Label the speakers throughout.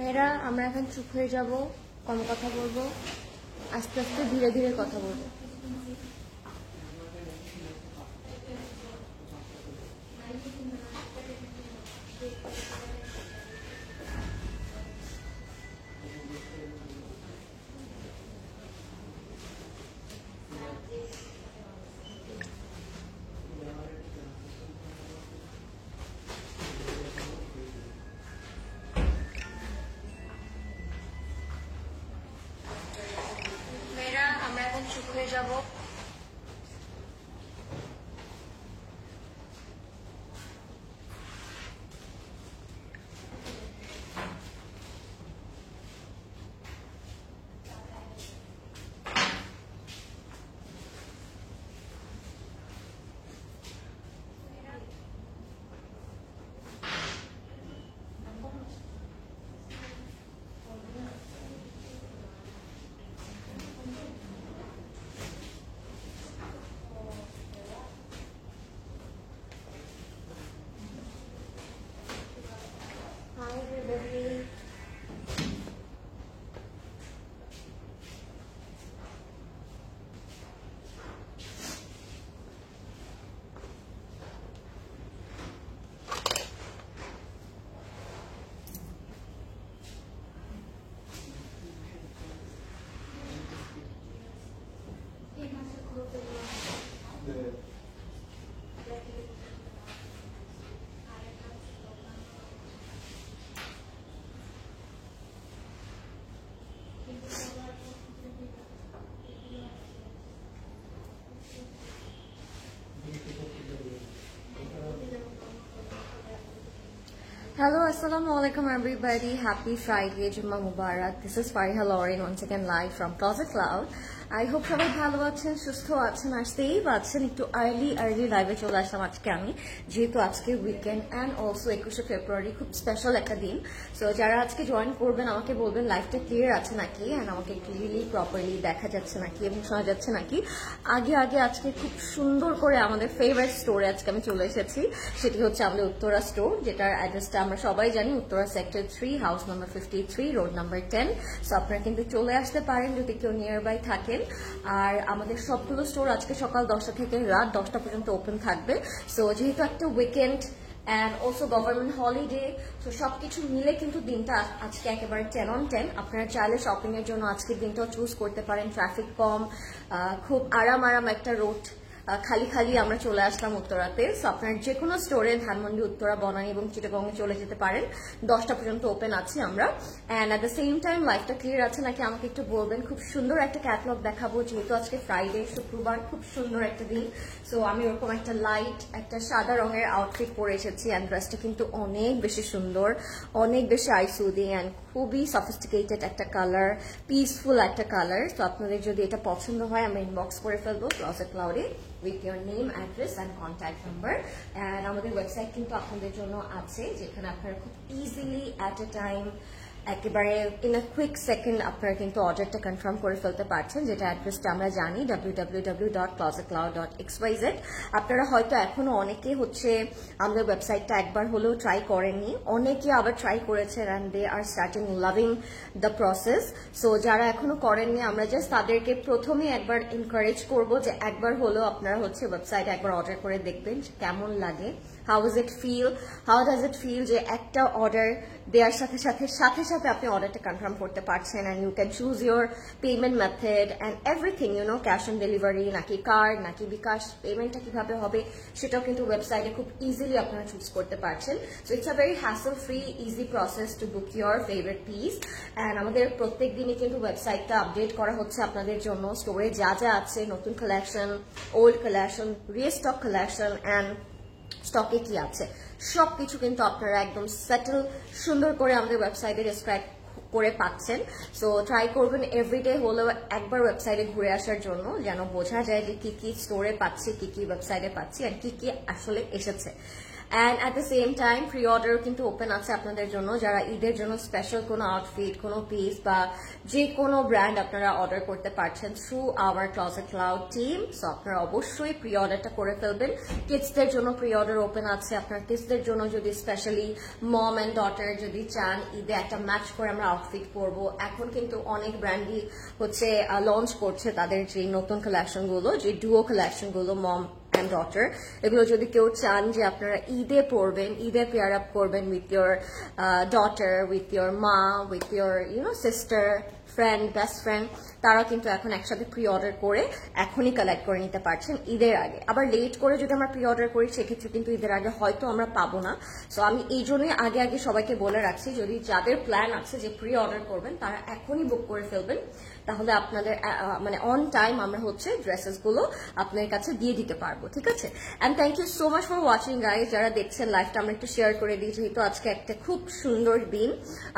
Speaker 1: মেয়েরা আমরা এখন চুপ হয়ে যাব, কম কথা বলবো, আস্তে আস্তে ধীরে ধীরে কথা বলবো। মেয়েরা আমরা এখন চুপ হয়ে যাব। Hi everybody. Hello, assalamu alaikum everybody. Happy Friday, Jumma Mubarak. This is Fariha Lauren once again live from Closet Cloud. I hope সবাই ভালো আছেন, সুস্থ আছেন, আসতেই পারছেন। একটু আর্লি লাইভে চলে আসলাম আজকে আমি, যেহেতু আজকে উইকেন্ড অ্যান্ড অলসো 21শে ফেব্রুয়ারি, খুব স্পেশাল একটা দিন। সো যারা আজকে জয়েন করবেন আমাকে বলবেন লাইভটা ক্লিয়ার আছে নাকি, অ্যান্ড আমাকে ক্লিয়ারলি প্রপারলি দেখা যাচ্ছে নাকি এবং শোনা যাচ্ছে নাকি। আগে আজকে খুব সুন্দর করে আমাদের ফেভারিট স্টোরে আজকে আমি চলে এসেছি, সেটি হচ্ছে আমাদের উত্তরা স্টোর, যেটার অ্যাড্রেসটা আমরা সবাই জানি, Uttara sector 3, house number 53, road number 10। So আপনারা কিন্তু চলে আসতে পারেন যদি কেউ নিয়ার বাই থাকেন। আর আমাদের সবগুলো স্টোর আজকে সকাল 10টা থেকে রাত 10টা পর্যন্ত ওপেন থাকবে। সো যেহেতু একটা weekend and also government holiday, তো সবকিছু মিলে কিন্তু দিনটা আজকে একেবারে 10 on 10। আপনারা চাইলে শপিং এর জন্য আজকের দিনটাও চুজ করতে পারেন। ট্রাফিক কম, খুব আরাম একটা রোড, খালি আমরা চলে আসলাম উত্তরাতে। সো আপনার যে কোনো স্টোরে ধানমন্ডি, উত্তরা, বনানী এবং চিটাগংয়ে চলে যেতে পারেন। 10টা পর্যন্ত ওপেন আছি আমরা। And at the same time লাইফটা ক্লিয়ার আছে নাকি আমাকে একটু বলবেন। খুব সুন্দর একটা ক্যাটালগ দেখাবো, যেহেতু আজকে ফ্রাইডে, শুক্রবার, খুব সুন্দর একটা দিন। সো আমি ওরকম একটা লাইট একটা সাদা রঙের আউটফিট পরে এসেছি, অ্যান্ড ড্রেসটা কিন্তু অনেক বেশি সুন্দর, অনেক বেশি আই সুদিং অ্যান্ড খুবই সফিস্টিকেটেড একটা কালার, পিসফুল একটা কালার। তো আপনাদের যদি এটা পছন্দ হয় আমরা ইনবক্স করে ফেলবো ক্লজেট ক্লাউডে with your name, address and contact number. And আমাদের ওয়েবসাইট কিন্তু আপনাদের জন্য আছে, যেখানে আপনারা খুব ইজিলি at a time একেবারে ইন আ কুইক সেকেন্ড আপনারা কিন্তু অর্ডারটা কনফার্ম করে ফেলতে পারছেন, যেটা অ্যাড্রেসটা আমরা জানি www.closetcloud.xyz। আপনারা হয়তো এখনো অনেকে হচ্ছে আমাদের ওয়েবসাইটটা একবার হলেও ট্রাই করেননি, অনেকে আবার ট্রাই করেছেন and they are starting loving the process. So যারা এখনো করেননি আমরা জাস্ট তাদেরকে প্রথমে একবার এনকারেজ করবো যে একবার হলেও আপনারা হচ্ছে ওয়েবসাইটে একবার অর্ডার করে দেখবেন কেমন লাগে, হাউ ডাজ ইট ফিল যে একটা অর্ডার দেওয়ার সাথে সাথে আপনি অর্ডারটা কনফার্ম করতে পারছেন, and you can choose your payment method and everything, cash on delivery নাকি কার্ড নাকি বিকাশ, পেমেন্টটা কিভাবে হবে সেটাও কিন্তু ওয়েবসাইটে খুব ইজিলি আপনারা চুজ করতে পারছেন। So it's a very hassle free easy process to book your favourite piece. And আমাদের প্রত্যেক দিনই কিন্তু ওয়েবসাইটটা আপডেট করা হচ্ছে আপনাদের জন্য, স্টোরে যা আছে, নতুন collection, old collection, restock collection and স্টকে কি আছে সবকিছু কিন্তু আপনারা একদম সেটেল সুন্দর করে আমাদের ওয়েবসাইটে ডেসক্রাইব করে পাচ্ছেন। সো ট্রাই করবেন এভরিডে হলেও একবার ওয়েবসাইটে ঘুরে আসার জন্য, যেন বোঝা যায় যে কি স্টোরে পাচ্ছি, কি ওয়েবসাইটে পাচ্ছি, আর কি আসলে এসেছে। And at the same time pre অর্ডারও কিন্তু ওপেন আছে আপনাদের জন্য, যারা ঈদের জন্য স্পেশাল কোনো আউটফিট, কোনো পিস বা যে কোনো ব্র্যান্ড আপনারা অর্ডার করতে পারছেন through hour closet cloud team. So আপনারা অবশ্যই প্রি অর্ডারটা করে ফেলবেন। কিডসদের জন্য প্রি অর্ডার ওপেন আছে। আপনার কিডসদের জন্য যদি স্পেশালি মম অ্যান্ড ডটার যদি চান ঈদে একটা ম্যাচ করে আমরা আউটফিট পরবো, এখন কিন্তু অনেক ব্র্যান্ডই হচ্ছে লঞ্চ করছে তাদের যে নতুন কালেকশন গুলো, যে ডুও কালেকশন গুলো মম অ্যান্ড ডটার, এগুলো যদি কেউ চান যে আপনারা ঈদে পরবেন, ঈদে পেয়ার আপ করবেন with your daughter, with your মা, with your sister, friend, best friend, তারা কিন্তু এখন একসাথে প্রি অর্ডার করে এখনই কালেক্ট করে নিতে পারছেন ঈদের আগে। আবার লেট করে যদি আমরা প্রি অর্ডার করি সেক্ষেত্রে কিন্তু ঈদের আগে হয়তো আমরা পাবো না। সো আমি এই জন্যই আগে আগে সবাইকে বলে রাখছি, যদি যাদের প্ল্যান আছে যে প্রি অর্ডার করবেন তারা এখনই বুক করে ফেলবেন, তাহলে আপনাদের মানে অন টাইম আমরা হচ্ছে ড্রেসেস গুলো আপনার কাছে দিয়ে দিতে পারবো, ঠিক আছে? And thank you so much for watching guys. যারা দেখছেন লাইভটা আমরা একটু শেয়ার করে দিই, যেহেতু আজকে একটা খুব সুন্দর দিন,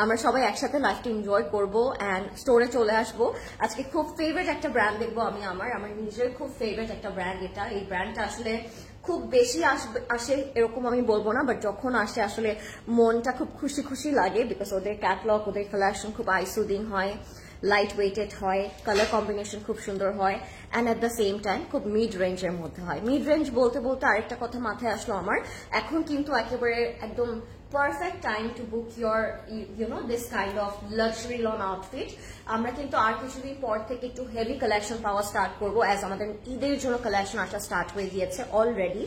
Speaker 1: আমরা সবাই একসাথে লাইভটা এনজয় করবো অ্যান্ড স্টোরে চলে আসবো। আজকে খুব ফেভারিট একটা ব্র্যান্ড দেখবো আমি, আমার নিজের খুব ফেভারিট একটা ব্র্যান্ড এটা। এই ব্র্যান্ডটা আসলে খুব বেশি আসে এরকম আমি বলবো না, বাট যখন আসে আসলে মনটা খুব খুশি খুশি লাগে, বিকজ ওদের ক্যাটলগ, ওদের কালেকশন খুব আইসুদিং হয়, লাইট ওয়েটেড হয়, কালার কম্বিনেশন খুব সুন্দর হয়, and at the same time খুব মিড রেঞ্জের মধ্যে হয়। মিড রেঞ্জ বলতে বলতে আরেকটা কথা মাথায় আসলো আমার, এখন কিন্তু একেবারে একদম perfect time to book your this kind of luxury lawn outfit. আমরা কিন্তু আর কিছুদিন পর থেকে একটু হেভি কালেকশন পাওয়া স্টার্ট করবো, অ্যাজ আমাদের ঈদের জন্য কালেকশন আসা স্টার্ট হয়ে গিয়েছে অলরেডি।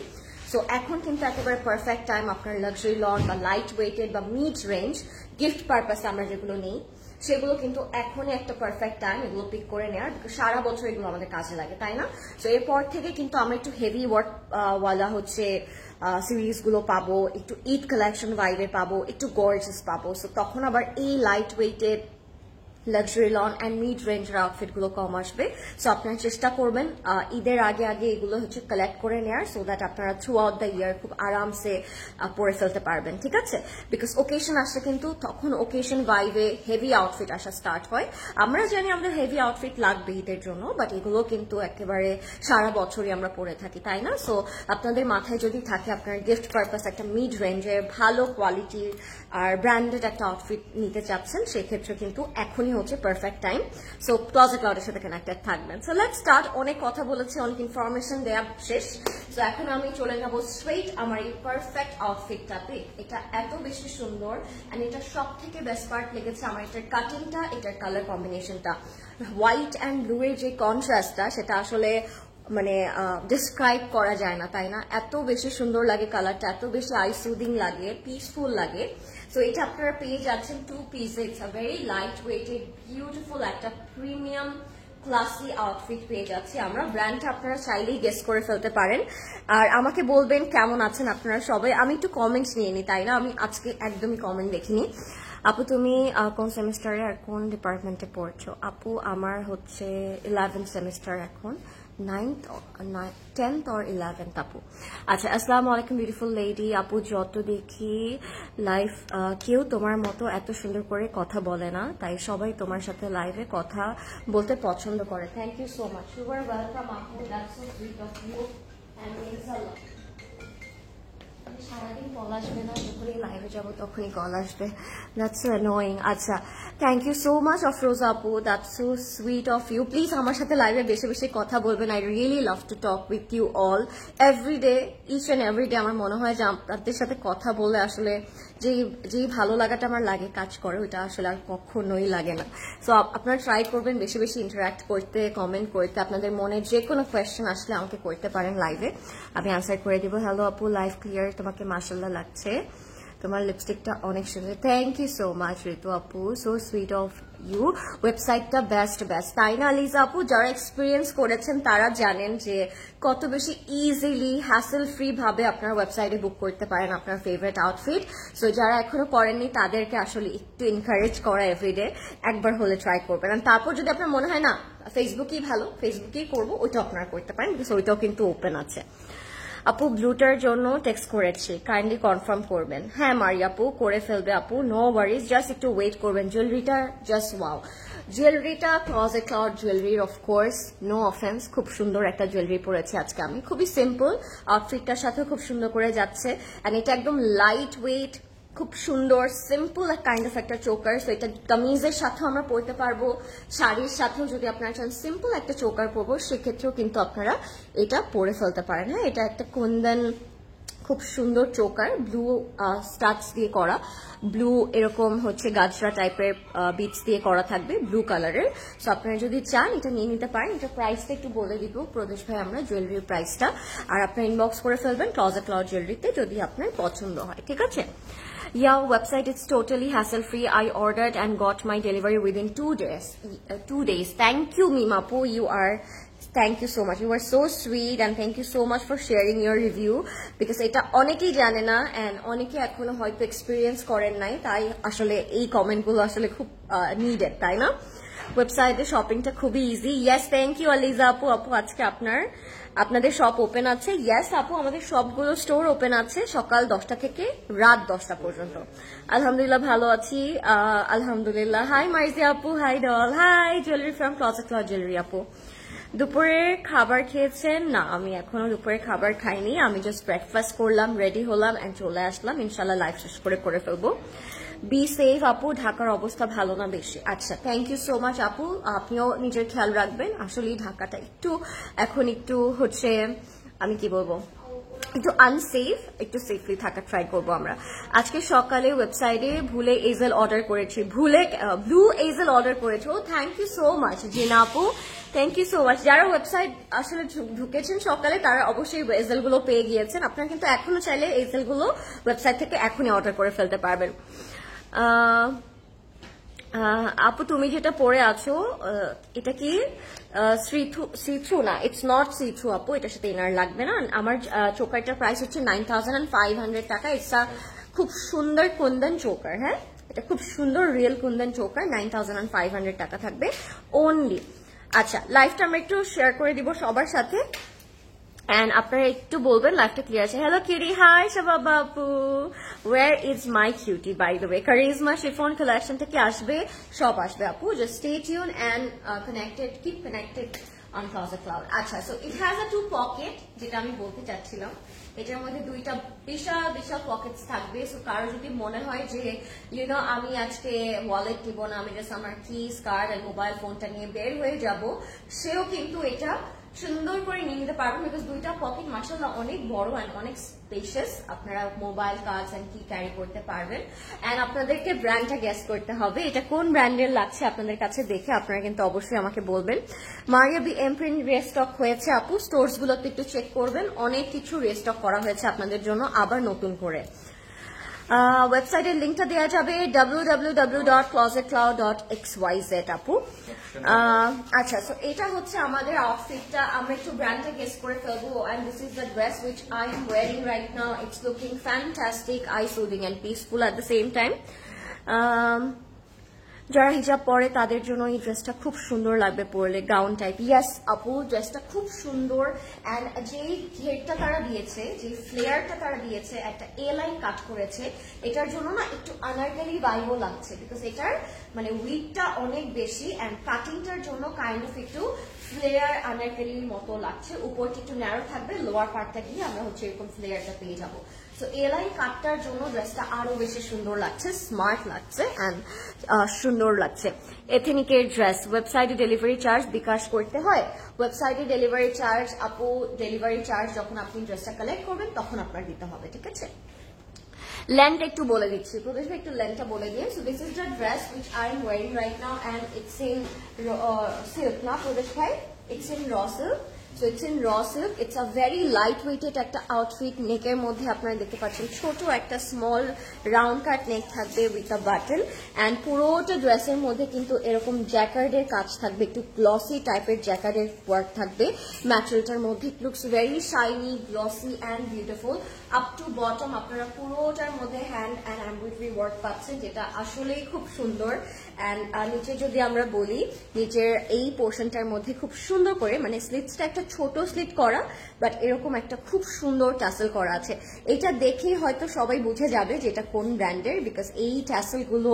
Speaker 1: সো এখন কিন্তু একেবারে পারফেক্ট টাইম আপনার লাক্সারি লন বা লাইট ওয়েটেড বা মিড রেঞ্জ গিফট পারপাসে আমরা যেগুলো নিই সেগুলো কিন্তু এখনই একটা পারফেক্ট টাইম এগুলো পিক করে নেওয়ার, সারা বছর এগুলো আমাদের কাজে লাগে, তাই না? সো এরপর থেকে কিন্তু আমরা একটু হেভি ওয়ার্ক ওয়ালা হচ্ছে সিরিজ গুলো পাবো, একটু ঈদ কালেকশন ভাইবে পাবো, একটু গর্জিয়াস পাবো। সো তখন আবার এই light weighted luxury lawn and mid রেঞ্জের আউটফিট গুলো কম আসবে। সো আপনারা চেষ্টা করবেন ঈদের আগে আগে এগুলো হচ্ছে কালেক্ট করে নেওয়ার, সো দ্যাট আপনারা থ্রু আউট দ্য ইয়ার খুব আরামসে পরে ফেলতে পারবেন, ঠিক আছে? বিকজ ওকেশন আসলে কিন্তু তখন ওকেশন ভাইবে হেভি আউটফিট আসা স্টার্ট হয়। আমরা জানি আমাদের হেভি আউটফিট লাগবে ঈদের জন্য, বাট এগুলো কিন্তু একেবারে সারা বছরই আমরা পরে থাকি, তাই না? সো আপনাদের মাথায় যদি থাকে আপনার গিফট পারপাস একটা মিড রেঞ্জের ভালো কোয়ালিটির আর ব্র্যান্ডেড একটা আউটফিট নিতে চাচ্ছেন, সেক্ষেত্রে কিন্তু এখনই হচ্ছে পারফেক্ট টাইম। সো ক্লজেট ক্লাউডের সাথে কানেক্টেড থাকবেন। So let's start. অনেক কথা বলেছি, অনেক ইনফরমেশন দেওয়া শেষ। সো এখন আমি চলে যাবো স্ট্রেইট আমার এই পারফেক্ট আউটফিটটাতে। এটা এত বেশি সুন্দর, এন্ড এটা সব থেকে বেস্ট পার্ট লেগেছে আমার এটার কাটিংটা, এটার কালার কম্বিনেশনটা, হোয়াইট অ্যান্ড ব্লু এর যে কন্ট্রাস্টটা সেটা আসলে মানে ডিসক্রাইব করা যায় না, তাই না? এত বেশি সুন্দর লাগে কালারটা, এত বেশি আই সুদিং লাগে, পিসফুল লাগে। সো এটা আপনারা পেয়ে যাচ্ছেন টু পিসে। It's a very light weighted beautiful একটা প্রিমিয়াম ক্লাসি আউটফিট পেয়ে যাচ্ছি আমরা। ব্র্যান্ডটা আপনারা চাইলেই গেস করে ফেলতে পারেন। আর আমাকে বলবেন কেমন আছেন আপনারা সবাই। আমি একটু কমেন্টস নিয়ে নিই, তাই না? আমি আজকে একদমই কমেন্ট দেখিনি। আপু তুমি কোন সেমিস্টারে আর কোন ডিপার্টমেন্টে পড়ছো? আপু আমার হচ্ছে 11th সেমিস্টার এখন, 10th or 11th আপু। আচ্ছা, আসসালামু আলাইকুম বিউটিফুল লেডি। আপু যত দেখি লাইভ কেউ তোমার মতো এত সুন্দর করে কথা বলে না, তাই সবাই তোমার সাথে লাইভে কথা বলতে পছন্দ করে। Thank you so much. You are welcome আপু, that's so sweet of you and means a lot. সারাদিন কল আসবে না, যখনই লাইভে যাবো তখনই কল আসবে, দ্যাটস সো অ্যানোয়িং। আচ্ছা, thank you so much Afroza আপু, that's so sweet of you. Please আমার সাথে লাইভে বেশি বেশি কথা বলবেন। I really love to talk with you all everyday, each and everyday. আমার মনে হয় যে আপনাদের সাথে কথা বলে আসলে যেই ভালো লাগাটা আমার লাগে কাজ করে, ওইটা আসলে আর কখনোই লাগে না। সো আপনারা ট্রাই করবেন বেশি বেশি ইন্টারাক্ট করতে, কমেন্ট করতে। আপনাদের মনে যে কোনো কোয়েশ্চেন আসলে আমাকে করতে পারেন লাইভে, আমি আনসার করে দিব। হ্যালো আপু, লাইভ ক্লিয়ার, তোমাকে মাশাআল্লাহ লাগছে, তোমার লিপস্টিকটা অনেক সুন্দর। থ্যাংক ইউ সো মাচ ঋতু আপু, সো সুইট অফ ইউ। ওয়েবসাইটটা বেস্ট, তাই না লিজা আপু? যারা এক্সপিরিয়েন্স করেছেন তারা জানেন যে কত বেশি ইজিলি হ্যাসেল ফ্রি ভাবে আপনারা ওয়েবসাইটে বুক করতে পারেন আপনার ফেভারিট আউটফিট। সো যারা এখনো করেননি তাদেরকে আসলে একটু এনকারেজ করা এভরিডে, একবার হলে ট্রাই করবেন। আর তারপর যদি আপনার মনে হয় না ফেসবুকেই ভালো, ফেসবুকেই করবো, ওইটাও আপনারা করতে পারেন, বিকজ ওইটাও কিন্তু ওপেন আছে। আপু ব্লুটার জন্য টেক্সট করেছি, কাইন্ডলি কনফার্ম করবেন। হ্যাঁ মারি আপু, করে ফেলবে আপু, নো ওয়ারিজ, জাস্ট একটু ওয়েট করবেন। জুয়েলারিটা জাস্ট ওয়াও, জুয়েলারিটা ক্লজেট ক্লাউড জুয়েলারির, অফকোর্স নো অফেন্স, খুব সুন্দর একটা জুয়েলারি পরেছি আজকে আমি, খুবই সিম্পল, আউটফিটটার সাথে খুব সুন্দর করে যাচ্ছে। অ্যান্ড এটা একদম লাইট ওয়েট, খুব সুন্দর সিম্পল কাইন্ড অফ একটা চোকার। সো এটা কামিজের সাথেও আমরা পরতে পারবো, শাড়ির সাথেও যদি আপনারা চান সিম্পল একটা চোকার পরবো সেক্ষেত্রেও কিন্তু আপনারা এটা পরে ফেলতে পারেন। হ্যাঁ, এটা একটা কুন্দন খুব সুন্দর চোকার, ব্লু স্টাডস দিয়ে করা, ব্লু এরকম হচ্ছে গাজরা টাইপের বিটস দিয়ে করা থাকবে, ব্লু কালারের। সো আপনারা যদি চান এটা নিয়ে নিতে পারেন। এটা প্রাইসটা একটু বলে দিব প্রদেশ ভাই আমরা জুয়েলারির প্রাইসটা, আর আপনারা ইনবক্স করে ফেলবেন ক্লজেট ক্লাউড জুয়েলারিতে যদি আপনার পছন্দ হয়, ঠিক আছে? Yeah, website it's totally hassle free. I ordered and got my delivery within 2 days. 2 days. Thank you, Mimapu. Thank you so much. You are so sweet and thank you so much for sharing your review because এটা অনেকেই জানে না and অনেকে এখনো হয়তো experience করেন নাই, তাই আসলে এই কমেন্টগুলো আসলে খুব নিডেড, তাই না? ওয়েবসাইটে শপিংটা খুবই easy. Yes, thank you Aliza আপু। আপু আজকে আপনাদের শপ ওপেন আছে? ইয়েস আপু, আমাদের সবগুলো স্টোর ওপেন আছে সকাল 10টা থেকে রাত 10টা পর্যন্ত। আলহামদুলিল্লাহ ভালো আছি, আলহামদুলিল্লাহ। হাই মাইজিয়া আপু, hi doll, hi jewellery from Closet Cloud jewellery আপু। দুপুরে খাবার খেয়েছেন? না, আমি এখনো দুপুরে খাবার খাইনি, আমি জাস্ট ব্রেকফাস্ট করলাম, রেডি হলাম এন্ড চলে আসলাম, ইনশাল্লাহ লাইভ শেষ করে ফেলবো। বি সেফ আপু, ঢাকার অবস্থা ভালো না বেশি? আচ্ছা, থ্যাংক ইউ সো মাচ আপু, আপনিও নিজের খেয়াল রাখবেন। আসলে ঢাকাটা এখন একটু হচ্ছে, আমি কি বলবো, একটু আনসেফ, একটু সেফলি থাকা ট্রাই করবো আমরা। আজকে সকালে ওয়েবসাইটে ভুলে এজেল অর্ডার করেছি, ব্লু এজেল অর্ডার করেছি। ও থ্যাংক ইউ সো মাচ জিনা আপু, থ্যাংক ইউ সো মাচ। যারা ওয়েবসাইট আসলে ঢুকেছেন সকালে তারা অবশ্যই এজেল গুলো পেয়ে গিয়েছেন। আপনারা কিন্তু এখনো চাইলে এজেল গুলো ওয়েবসাইট থেকে এখনই অর্ডার করে ফেলতে পারবেন। আপু তুমি যেটা পরে আছো এটা কি সি-থ্রু? না, ইটস নট সি-থ্রু আপু, এটার সাথে ইনার লাগবে না। আমার চোকারটার প্রাইস হচ্ছে 9500 টাকা। ইটস খুব সুন্দর কুন্দন চোকার। হ্যাঁ, এটা খুব সুন্দর রিয়েল কুন্দন চোকার, 9500 টাকা থাকবে অনলি। আচ্ছা, লাইভটা আমরা একটু শেয়ার করে দিব সবার সাথে and আপনারা একটু বলবেন লাইভটা ক্লিয়ার আছে। হ্যালো কিরি, হাই শাবাব আপু, where is my cutie by the way? Charizma chiffon collection থেকে আসবে, সব আসবে আপু, just stay tune and keep connected on closet cloud. আচ্ছা, so it has a 2 pocket, যেটা আমি বলতে চাচ্ছিলাম, এটার মধ্যে 2টা বিশাল বিশাল পকেটস থাকবে। সো কারো যদি মনে হয় যে আমি আজকে ওয়ালেট দিব না, আমি জাস্ট আমার কিস, কার্ড আর মোবাইল ফোনটা নিয়ে বের হয়ে যাব, সেও কিন্তু এটা সুন্দর করে নিয়ে নিতে পারবেন, বিকজ 2টা পকেট মাশাআল্লাহ অনেক বড় এন্ড অনেক স্পেশিয়াস। আপনারা মোবাইল, কার্ডস এন্ড কি ক্যারি করতে পারবেন। এন্ড আপনাদেরকে ব্র্যান্ডটা গেস করতে হবে এটা কোন ব্র্যান্ডের লাগছে আপনাদের কাছে দেখে আপনারা কিন্তু অবশ্যই আমাকে বলবেন। মারিয়া বি এমপ্রিন্ট রিস্টক হয়েছে আপু, স্টোরস গুলোতে একটু চেক করবেন, অনেক কিছু রিস্টক করা হয়েছে আপনাদের জন্য আবার নতুন করে। ওয়েবসাইটের লিঙ্কটা দেওয়া যাবে www.closetcloud.xyz আপু। আচ্ছা, সো এটা হচ্ছে আমাদের আউটফিটটা, আমরা একটু ব্র্যান্ডটা গেস করে ফেলবো। and this is the dress which I am wearing right now. It's looking fantastic, eye soothing and peaceful at the same time. যারা হিজাব পরে তাদের জন্য এই ড্রেসটা খুব সুন্দর লাগবে পরলে, গাউন টাইপ। ইয়েস আপু, ড্রেসটা খুব সুন্দর এন্ড যে ঘেরটা তারা দিয়েছে, যে ফ্লেয়ারটা তারা দিয়েছে, একটা এ লাইন কাট করেছে, এটার জন্য না একটু আনারকলি ভাইবও লাগছে, বিকজ এটার মানে উইডটা অনেক বেশি এন্ড কাটিংটার জন্য কাইন্ড অফ একটু ফ্লেয়ার আনারকলির মতো লাগছে। উপরটা একটু ন্যারো থাকবে, লোয়ার পার্টটা গিয়ে আমরা হচ্ছে এরকম ফ্লেয়ারটা পেয়ে যাবো। সো এ লাইন কাটটার জন্য ড্রেসটা আরো বেশি সুন্দর লাগছে, স্মার্ট লাগছে এন্ড সুন্দর লাগছে। এথনিকের ড্রেস, ওয়েবসাইটে ডেলিভারি চার্জ বিকাশ করতে হয়। ওয়েবসাইটে ডেলিভারি চার্জ আপু, ডেলিভারি চার্জ যখন আপনি ড্রেসটা কালেক্ট করবেন তখন আপনার দিতে হবে, ঠিক আছে? লেন্থ একটু বলে দিচ্ছি, প্রদেশ ভাই একটু লেন্থটা বলে দিয়ে। So this is the dress which I am wearing right now and it's in silk না প্রদেশ ভাই, it's in raw silk. So it's in raw silk. It's a very lightweighted একটা আউটফিট। নেকের মধ্যে আপনারা দেখতে পাচ্ছেন ছোট একটা স্মল রাউন্ড কাট নেক থাকবে উইথ আ বাটন এন্ড পুরোটা ড্রেসের মধ্যে কিন্তু এরকম জ্যাকার্ডের কাজ থাকবে, একটু গ্লসি টাইপের জ্যাকার্ডের ওয়ার্ক থাকবে ম্যাটেরিয়ালটার মধ্যে। It looks very shiny, glossy and beautiful. Up to bottom আপনারা পুরোটার মধ্যে হ্যান্ড এন্ড এমব্রয়ডারি ওয়ার্ক পাচ্ছেন, যেটা আসলেই খুব সুন্দর। এন্ড নিচে যদি আমরা বলি, নিচের এই পোর্শনটার মধ্যে খুব সুন্দর করে মানে স্লিটসটা একটা ছোট স্লিট করা, বাট এরকম একটা খুব সুন্দর ট্যাসেল করা আছে। এটা দেখেই হয়তো সবাই বুঝে যাবে যে এটা কোন ব্র্যান্ডের, বিকজ এই ট্যাসেল গুলো,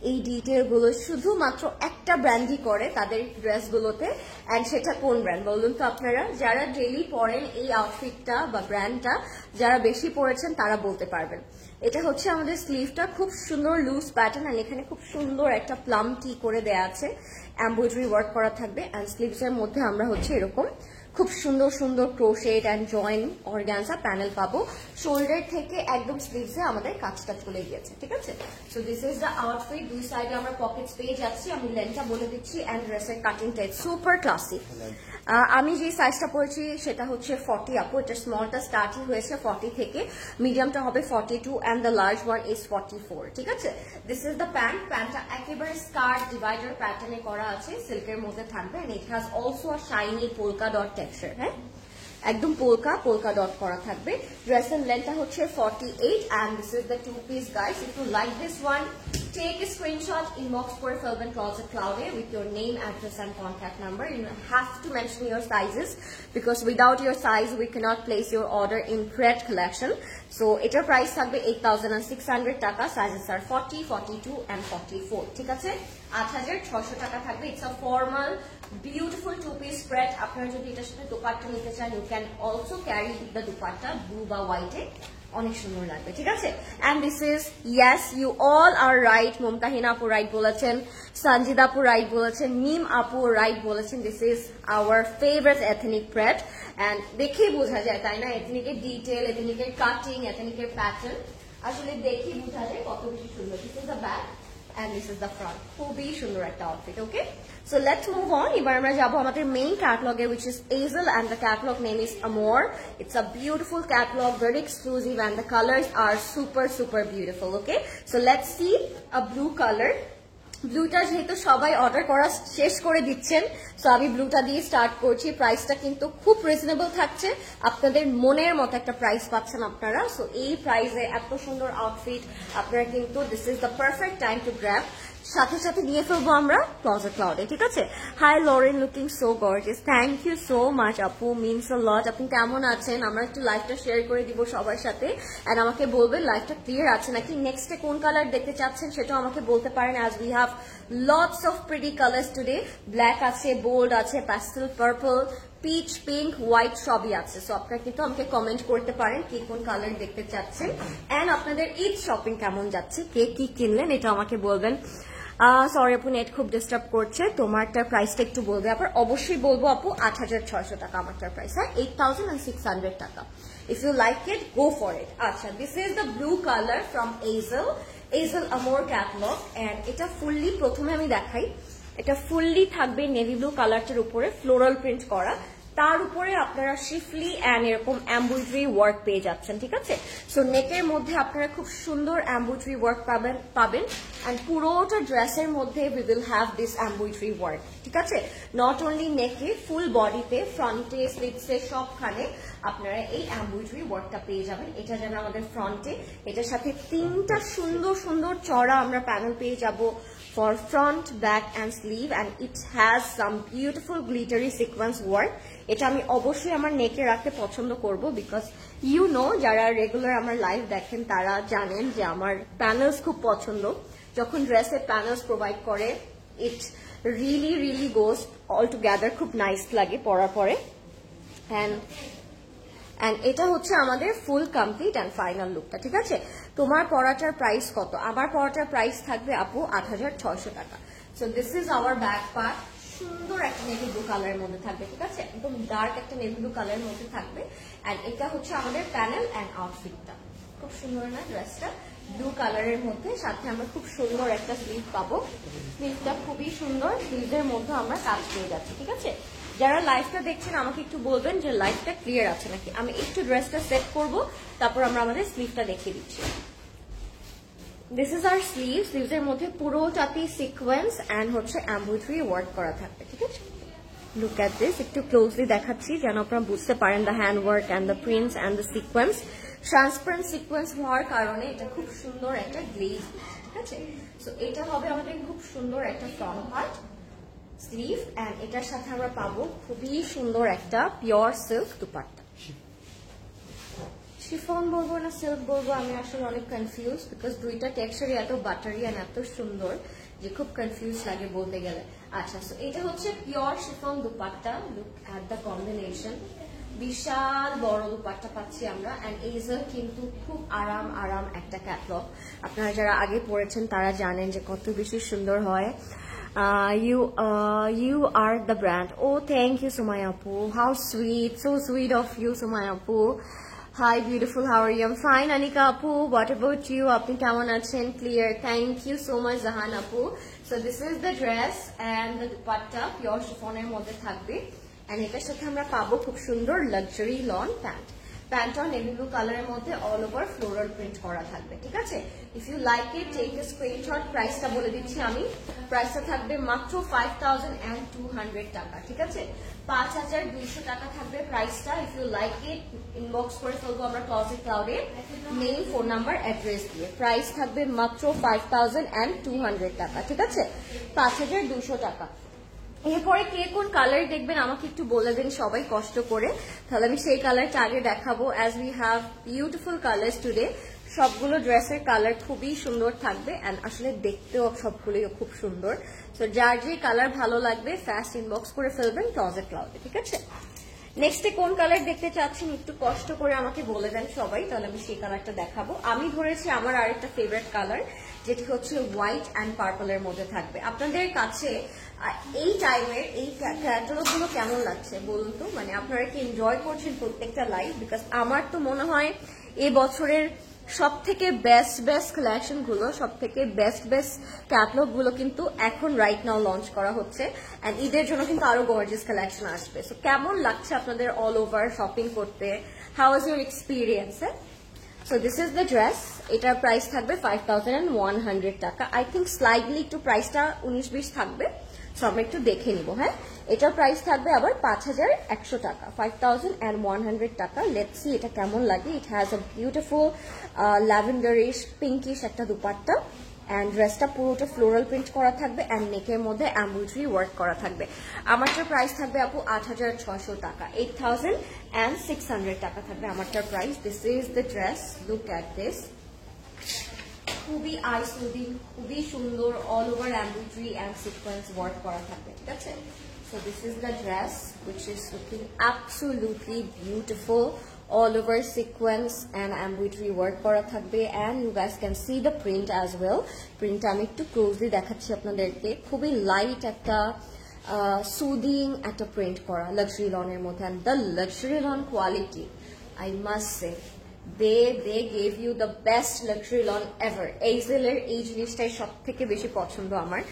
Speaker 1: এই ডিটেলগুলো শুধুমাত্র একটা ব্র্যান্ডই করে তাদের ড্রেসগুলোতে, অ্যান্ড সেটা কোন ব্র্যান্ড বলুন তো আপনারা? যারা ডেইলি পরেন এই আউটফিটটা বা ব্র্যান্ডটা, যারা বেশি পরেছেন তারা বলতে পারবেন। এটা হচ্ছে আমাদের স্লিভটা, খুব সুন্দর লুজ প্যাটার্ন, আর এখানে খুব সুন্দর একটা প্লাম টি করে দেয়া আছে, এমব্রয়ডারি ওয়ার্ক করা থাকবে। অ্যান্ড স্লিভসের মধ্যে আমরা হচ্ছে এরকম খুব সুন্দর সুন্দর crochet and join organza panel পাবো। শোল্ডার থেকে একদম স্লিভসে আমাদের কাজটা চলে গিয়েছে, ঠিক আছে? So this is the outfit. দুই সাইডে আমরা পকেটস পেয়ে যাচ্ছি, আমি লেন্থটা বলে দিচ্ছি, অ্যান্ড ড্রেসের কাটিংটা সুপার ক্লাসিক। আমি যে সাইজটা পরেছি সেটা হচ্ছে 40 আপু, এটা স্মলটা স্টার্টই হয়েছে 40 থেকে, মিডিয়ামটা হবে 42 and the large one is 44, ঠিক আছে? This is the pant. প্যান্টটা একেবারে স্কার্ট ডিভাইডার প্যাটার্নে করা আছে, সিল্কের মধ্যে থাকবে, and it has also a shiny polka dot texture, হ্যাঁ একদম পোলকা ডট করা থাকবে। ড্রেসের লেন্থটা হচ্ছে 48 and this is the two piece guys. If you like this one, take a screenshot, inbox করে ফেলবেন Closet Cloud with your name, address and contact number. You have to mention your sizes because without your size we cannot place your order in Pret collection. So এটার price থাকবে 8600 টাকা, sizes are 40, 42 and 44, ঠিক আছে? 8600 টাকা থাকবে। It's a formal beautiful two piece spread. আপনারা যদি এটার সাথে দোপাট্টা নিতে চান, you can also carry the dupatta blue বা হোয়াইটে, অনেক সুন্দর লাগবে, ঠিক আছে? And this is, yes you all are right, Mumtahina আপু রাইট বলেছেন, সঞ্জিদ আপু রাইট বলেছেন, মিম আপু রাইট বলেছেন, this is our favourite ethnic spread. And দেখেই বোঝা যায়, তাই না? এথনিকের ডিটেল, এথনিকের কাটিং, এথনিকের প্যাটার্ন আসলে দেখেই বোঝা যায় কত বেশি সুন্দর। This is the back and this is the front. খুবই সুন্দর একটা outfit, okay? So let's move on. এবার আমরা যাব আমাদের মেইন ক্যাটালগে, which is Azel, and the catalog name is Amore. It's a beautiful catalog, very exclusive, and the colors are super beautiful, okay? So let's see a blue color. ব্লুটা যেহেতু সবাই order করা শেষ করে দিচ্ছেন, সো আমি ব্লুটা দিয়ে স্টার্ট করছি। প্রাইসটা কিন্তু খুব রিজনেবল থাকছে, আপনাদের মনের মতো একটা প্রাইস পাচ্ছেন আপনারা। সো এই প্রাইসে এত সুন্দর আউটফিট আপনারা কিন্তু, this is the perfect time to grab. সাথে সাথে নিয়ে ফেলবো আমরা ক্লজেট ক্লাউডে, ঠিক আছে? Hi Lauren, looking so gorgeous, thank you so much আপু, মিনস আ লট। আপনি কেমন আছেন? আমরা একটু লাইভটা শেয়ার করে দিব সবার সাথে, এন্ড আমাকে বলবেন লাইভটা ক্লিয়ার আছে নাকি। নেক্সটে কোন কালার দেখতে চাচ্ছেন সেটাও আমাকে বলতে পারেন, as we have lots of pretty colours today. Black আছে, বোল্ড আছে, pastel purple, peach, pink, white সবই আছে। সো আপনারা কিন্তু আমাকে কমেন্ট করতে পারেন কি কোন কালার দেখতে চাচ্ছেন, এন্ড আপনাদের ঈদ শপিং কেমন যাচ্ছে, কে কি কিনলেন এটা আমাকে বলবেন। সরি আপু, নেট খুব ডিস্টার্ব করছে, তোমারটার প্রাইসটা একটু বলবে। আবার অবশ্যই বলবো আপু, 8600 টাকা আমারটার প্রাইস, হ্যাঁ 8600 টাকা। If you like it, go for it. আচ্ছা, this is the blue colour from Azel Amore catalogue, and এটা ফুললি, প্রথমে আমি দেখাই, এটা ফুললি থাকবে নেভি ব্লু কালারটার উপরে ফ্লোরাল প্রিন্ট করা, তার উপরে আপনারা শিফলি অ্যান্ড এরকম এমব্রয়ডারি ওয়ার্ক পেয়ে যাচ্ছেন, ঠিক আছে? সো নেকের মধ্যে আপনারা খুব সুন্দর এমব্রয়ডারি ওয়ার্ক পাবেন অ্যান্ড পুরোটা ড্রেসের মধ্যে we will have this embroidery work, ঠিক আছে? নট অনলি নেকে, ফুল বডিতে, ফ্রন্টে, স্লিভসে, সবখানে আপনারা এই এমব্রয়ডারি ওয়ার্কটা পেয়ে যাবেন। এটা যেন আমাদের ফ্রন্টে, এটার সাথে 3টা সুন্দর সুন্দর চড়া আমরা প্যানেল পেয়ে যাব for front, back and sleeve, and it has some beautiful glittery sequence work. এটা আমি অবশ্যই আমার নেকে রাখতে পছন্দ করব, বিকজ ইউ নো, যারা রেগুলার আমার লাইভ দেখেন তারা জানেন যে আমার প্যানেলস খুব পছন্দ। যখন ড্রেসে প্যানেলস প্রোভাইড করে, it really goes all together, খুব নাইস লাগে পরার পরে। অ্যান্ড এটা হচ্ছে আমাদের ফুল কমপ্লিট অ্যান্ড ফাইনাল লুকটা, ঠিক আছে? তোমার পরাটার প্রাইস কত? আমার পরাটার প্রাইস থাকবে আপু 8600 টাকা। So this is our back part, সুন্দর একটা নেভি ব্লু কালারের মধ্যে থাকবে, ঠিক আছে? একদম ডার্ক একটা নেভি ব্লু কালারের মধ্যে থাকবে, অ্যান্ড এটা হচ্ছে আমাদের প্যানেল অ্যান্ড আউটফিটটা। খুব সুন্দর না ড্রেসটা? ব্লু কালারের মধ্যে, সাথে আমরা খুব সুন্দর একটা স্লিভ পাবো। স্লিভটা খুবই সুন্দর, স্লিভের মধ্যে আমরা কাজ পেয়ে যাচ্ছি, ঠিক আছে? যারা লাইভটা দেখছেন আমাকে একটু বলবেন যে লাইভটা ক্লিয়ার আছে নাকি। আমি একটু ড্রেসটা সেট করব, তারপর আমরা আমাদের স্লিভটা দেখিয়ে দিচ্ছি। দিস ইজ আর স্লিভ, স্লিভসের মধ্যে পুরোটাতেই সিকোয়েন্স অ্যান্ড হচ্ছে এমব্রয়ডারি ওয়ার্ক করা থাকবে, ঠিক আছে? লুক অ্যাট দিস, একটু ক্লোজলি দেখাচ্ছি যেন আপনারা বুঝতে পারেন the hand work and the prints and the sequence. Transparent sequence হওয়ার কারণে এটা খুব সুন্দর একটা গ্লেজ, ঠিক আছে? সো এটা হবে আমাদের খুব সুন্দর একটা ফ্রন্ট পার্ট, স্লিভ, অ্যান্ড এটার সাথে আমরা পাবো খুবই সুন্দর একটা পিওর সিল্ক দুপাট্টা, শিফন বলবো না সিল্ক বলবো, আমি আসলে অনেক কনফিউজ, বিকজ দুইটা টেক্সচারই এত বাটারি এন্ড এত সুন্দর যে খুব কনফিউজ লাগে বলতে গেলে। আচ্ছা, সো এটা হচ্ছে pure chiffon dupatta. Look at the combination, বিশাল বড় দুপাট্টা পাচ্ছি আমরা। এন্ড এইজার কিন্তু খুব আরাম একটা ক্যাটলগ। আপনারা যারা আগে পড়েছেন তারা জানেন যে কত বেশি সুন্দর হয়। You are the brand. Oh, thank you, Sumaya Appu. How sweet, so sweet of you, Sumaya Appu. Hi, beautiful. How are you? I'm fine, Anika Appu. What about you? Apni kemon achen? Clear. Thank you so much, Zahan Appu. So this is the dress and the dupatta pure chiffon er moddhe thakbe. And etar sathe amra pabo khub sundor luxury lawn pant. প্যান্টটা navy blue কালারের মধ্যে all over floral print করা থাকবে, ঠিক আছে? If you like it take a screenshot. প্রাইসটা বলে দিচ্ছি আমি, প্রাইসটা থাকবে মাত্র 5200 টাকা, ঠিক আছে? 5200 টাকা থাকবে প্রাইসটা। If you like it inbox করে ফেলবো আমরা ক্লজেট ক্লাউডে নেম, ফোন নাম্বার, অ্যাড্রেস দিয়ে। প্রাইস থাকবে মাত্র 5200 টাকা, ঠিক আছে? 5200 টাকা। এরপরে কে কোন কালার দেখবেন আমাকে একটু বলে দিন সবাই কষ্ট করে, তাহলে আমি সেই কালারটা আগে দেখাবো। As we have beautiful colours today. সবগুলো ড্রেসের কালার খুবই সুন্দর থাকবে এন্ড আসলে দেখতেও সবগুলোই খুব সুন্দর। সো যার যে কালার ভালো লাগবে ফার্স্ট ইনবক্স করে ফেলবেন ক্লজেট ক্লাউডে, ঠিক আছে? নেক্সটে কোন কালার দেখতে চাচ্ছেন একটু কষ্ট করে আমাকে বলে দেন সবাই, তাহলে আমি সেই কালারটা দেখাবো। আমি ধরেছি আমার আরেকটা ফেভারিট কালার, যেটি হচ্ছে হোয়াইট অ্যান্ড পার্পলের মধ্যে থাকবে। আপনাদের কাছে এই টাইমের এই ক্যাটালগুলো কেমন লাগছে বলুন তো? মানে আপনারা কি এনজয় করছেন প্রত্যেকটা লাইভ? বিকজ আমার তো মনে হয় এই বছরের সব থেকে বেস্ট কালেকশন গুলো, সব থেকে বেস্ট ক্যাটালগ গুলো কিন্তু এখন রাইট নাও লঞ্চ করা হচ্ছে। এন্ড ঈদের জন্য কিন্তু আরো গর্জিয়াস কালেকশন আসবে। সো কেমন লাগছে আপনাদের অল ওভার শপিং করতে? How is your experience? So this is the dress. এটার প্রাইস থাকবে 5100 টাকা। আই থিঙ্ক স্লাইডলি একটু প্রাইসটা 19-20 থাকবে। সো আমরা একটু দেখে নিব। হ্যাঁ, এটার প্রাইস থাকবে আবার 5100 টাকা, 5100 টাকা। লেটস সি এটা কেমন লাগে। It has a beautiful lavenderish pinkish একটা দুপাট্টা এন্ড ড্রেসটা পুরোটা ফ্লোরাল প্রিন্ট করা থাকবে এন্ড নেকের মধ্যে এমব্রয়ডারি ওয়ার্ক করা থাকবে। আমারটার প্রাইস থাকবে আপু 8600 টাকা, 8600 টাকা থাকবে আমারটার price. This is the dress, look at this. খুবই আই সুদিং, খুবই সুন্দর, all over embroidery and sequence work করা থাকবে, ঠিক আছে? So this is the dress which is looking absolutely beautiful, all over sequence and embroidery work করা থাকবে and you guys can see the print as well. প্রিন্টটা আমি একটু closely দেখাচ্ছি আপনাদেরকে। খুবই লাইট একটা সুদিং একটা প্রিন্ট করা লাক্সারি লনের মধ্যে and the luxury lawn quality, I must say they gave you the best luxury lawn ever. এইজেলের এই জিনিসটাই সব থেকে বেশি পছন্দ আমার,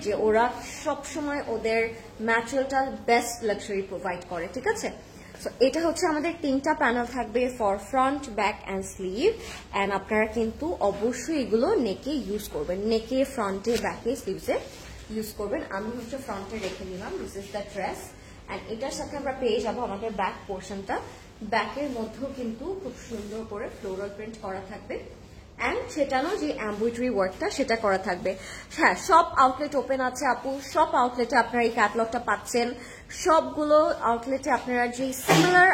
Speaker 1: যে ওরা সব সময় ওদের ম্যাটেরিয়ালটা বেস্ট লাক্সারি প্রোভাইড করে, ঠিক আছে? সো এটা হচ্ছে আমাদের তিনটা প্যানেল থাকবে for front, back and sleeve. And আপনারা কিন্তু অবশ্যই এগুলো নেকে ইউজ করবেন, নেকে, ফ্রন্টে, ব্যাকে, স্লিভসে ইউজ করবেন। আমি হচ্ছে ফ্রন্টে রেখে নিলাম। This is the dress and এটার সাথে আমরা পেয়ে যাবো আমাদের ব্যাক পোর্শনটা। ব্যাকের মধ্যেও কিন্তু খুব সুন্দর করে ফ্লোরাল প্রিন্ট করা থাকবে এন্ড সেটানো যে এমব্রয়ডারি ওয়ার্কটা সেটা করা থাকবে। হ্যাঁ, সব আউটলেট ওপেন আছে আপু, সব আউটলেটে আপনারা এই ক্যাটালগটা পাচ্ছেন। সবগুলো আউটলেটে আপনারা যে সিমিলার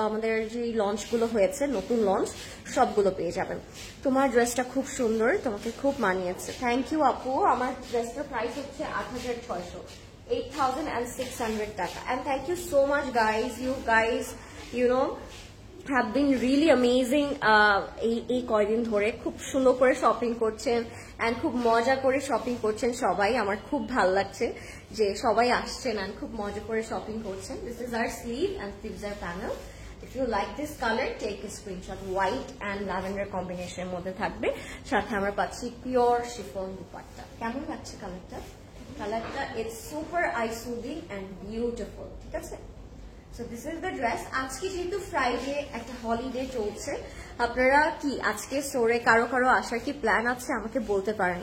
Speaker 1: আমাদের যে লঞ্চগুলো হয়েছে, নতুন লঞ্চ, সবগুলো পেয়ে যাবেন। তোমার ড্রেসটা খুব সুন্দর, তোমাকে খুব মানিয়েছে। থ্যাংক ইউ আপু। আমার ড্রেসটার প্রাইস হচ্ছে 8600, 8600 টাকা। And thank you so much guys, you guys you know have been really amazing। এই কয়দিন ধরে খুব সুন্দর করে শপিং করছেন এন্ড খুব মজা করে শপিং করছেন সবাই। আমার খুব ভালো লাগছে যে সবাই আসছেন এন্ড খুব মজা করে শপিং করছেন। This is our sleeve and sleeves are panel. If you like this color, take a screenshot. White and lavender কম্বিনেশনের মধ্যে থাকবে, সাথে আমরা পাচ্ছি পিওর শিফন দুপাট্টা। কেমন লাগছে কালারটা? কালারটা it's super eye soothing and beautiful, ঠিক আছে? So this is the dress. আজকে যেহেতু ফ্রাইডে, একটা হলিডে চলছে, আপনারা কি আজকে স্টোরে কারো আসার কি প্ল্যান আছে আমাকে বলতে পারেন।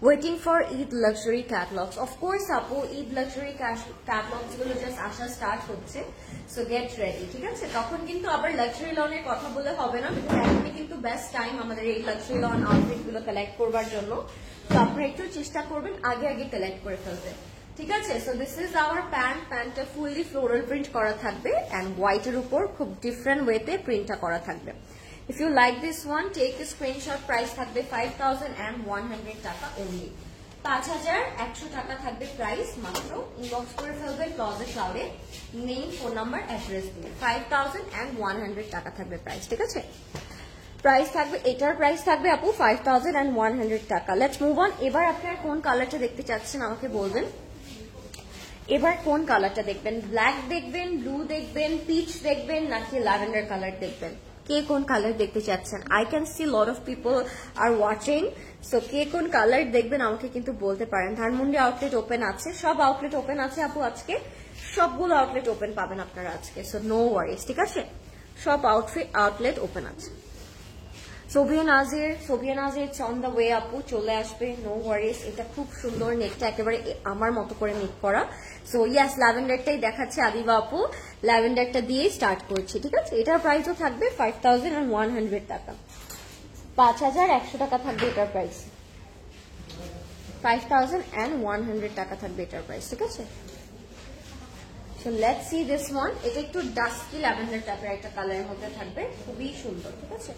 Speaker 1: Waiting for Eid luxury catalogues, of course আপু ঈদ লাক্সারি ক্যাটালগস গুলো জাস্ট আসা স্টার্ট হচ্ছে। সো গেট রেডি, ঠিক আছে? তখন কিন্তু আবার লাক্সারি লনের কথা বলে হবে না, এখনই কিন্তু বেস্ট টাইম আমাদের এই লাক্সারি লন আউটফিট গুলো কালেক্ট করবার জন্য। তো আপনারা একটু চেষ্টা করবেন আগে কালেক্ট করে ফেলতে, ঠিক আছে? সো দিস ইজ আওয়ার প্যান্টটা ফুললি ফ্লোরাল প্রিন্ট করা থাকবে এন্ড হোয়াইটের উপর খুব ডিফারেন্ট ওয়েতে প্রিন্টটা করা থাকবে। If you like this one, take a screenshot. Price থাকবে 5100 টাকা only. 5100 টাকা থাকবে প্রাইস মাত্র। ইনবক্স করে ফেলবেন ক্লজেট ক্লাউডে, নেম, ফোন নাম্বার, অ্যাড্রেস দিয়ে। 5100 টাকা থাকবে প্রাইস, ঠিক আছে? প্রাইস থাকবে, এটার প্রাইস থাকবে আপু 5100 টাকা। Let's move on. এবার আপনারা কোন কালারটা দেখতে চাচ্ছেন আমাকে বলবেন। এবার কোন কালারটা দেখবেন? ব্ল্যাক দেখবেন, ব্লু দেখবেন, পিচ দেখবেন, নাকি ল্যাভেন্ডার কালার দেখবেন? কে কোন কালার দেখতে চাচ্ছেন? I can see lot of people are watching, so কে কোন কালার দেখবেন আমাকে কিন্তু বলতে পারেন। ধানমন্ডি আউটলেট ওপেন আছে, সব আউটলেট ওপেন আছে আপু আজকে, সবগুলো আউটলেট ওপেন পাবেন আপনারা আজকে, সো নো ওয়ারিজ, ঠিক আছে? সব আউটলেট ওপেন আছে। সোভিয়া নাজির অন দ্য ওয়ে আপু, চলে আসবে, নো ওয়ারিজ। এটা খুব সুন্দর, নেকটা একেবারে আমার মতো করে নেক করা। সো ইয়াস, ল্যাভেন্ডারটাই দেখাচ্ছে আদিবা আপু, ল্যাভেন্ডারটা দিয়ে স্টার্ট করছি, ঠিক আছে? এটার প্রাইসও থাকবে 5100 টাকা, 5100 টাকা থাকবে এটার প্রাইস, 5100 টাকা থাকবে এটার প্রাইস, ঠিক আছে? So let's see this one. এটা একটু ডাস্কি ল্যাভেন্ডার টাইপের একটা কালারের মধ্যে থাকবে, খুবই সুন্দর, ঠিক আছে?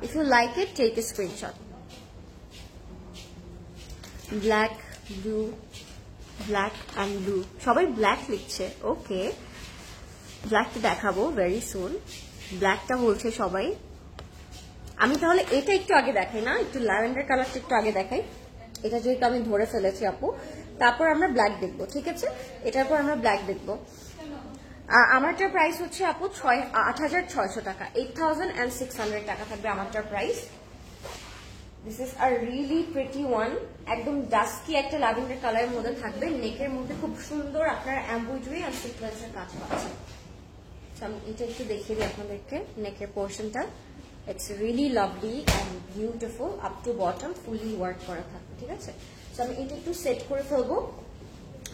Speaker 1: If you like it, take a screenshot. Black, blue, black and blue. সবাই ব্ল্যাক লিখছে, ওকে। ব্ল্যাকটা দেখাবো ভেরি সুন। ব্ল্যাকটা বলছে সবাই। আমি তাহলে এটা একটু আগে দেখাই না, একটু ল্যাভেন্ডার কালারটা একটু আগে দেখাই। এটা যেহেতু আমি ধরে ফেলেছি আপু, তারপর আমরা ব্ল্যাক দেখবো, ঠিক আছে? এটার পর আমরা ব্ল্যাক দেখবো। আমারটার প্রাইস হচ্ছে আপু 8600 টাকা, 8600 টাকা থাকবে আমারটার price. This is a really pretty one, একদম ডাস্কি একটা ল্যাভেন্ডার কালারের মধ্যে থাকবে। নেকের মধ্যে খুব সুন্দর আপনারা এমব্রয়ডারি আর সিকোয়েন্সের কাজ পাচ্ছেন। আমি এটা একটু দেখিয়ে দিই আপনাদেরকে, নেকের পোর্শনটা it's really lovely and beautiful, up to bottom fully work করা থাকবে, ঠিক আছে? তো আমি এটা একটু সেট করে ফেলবো,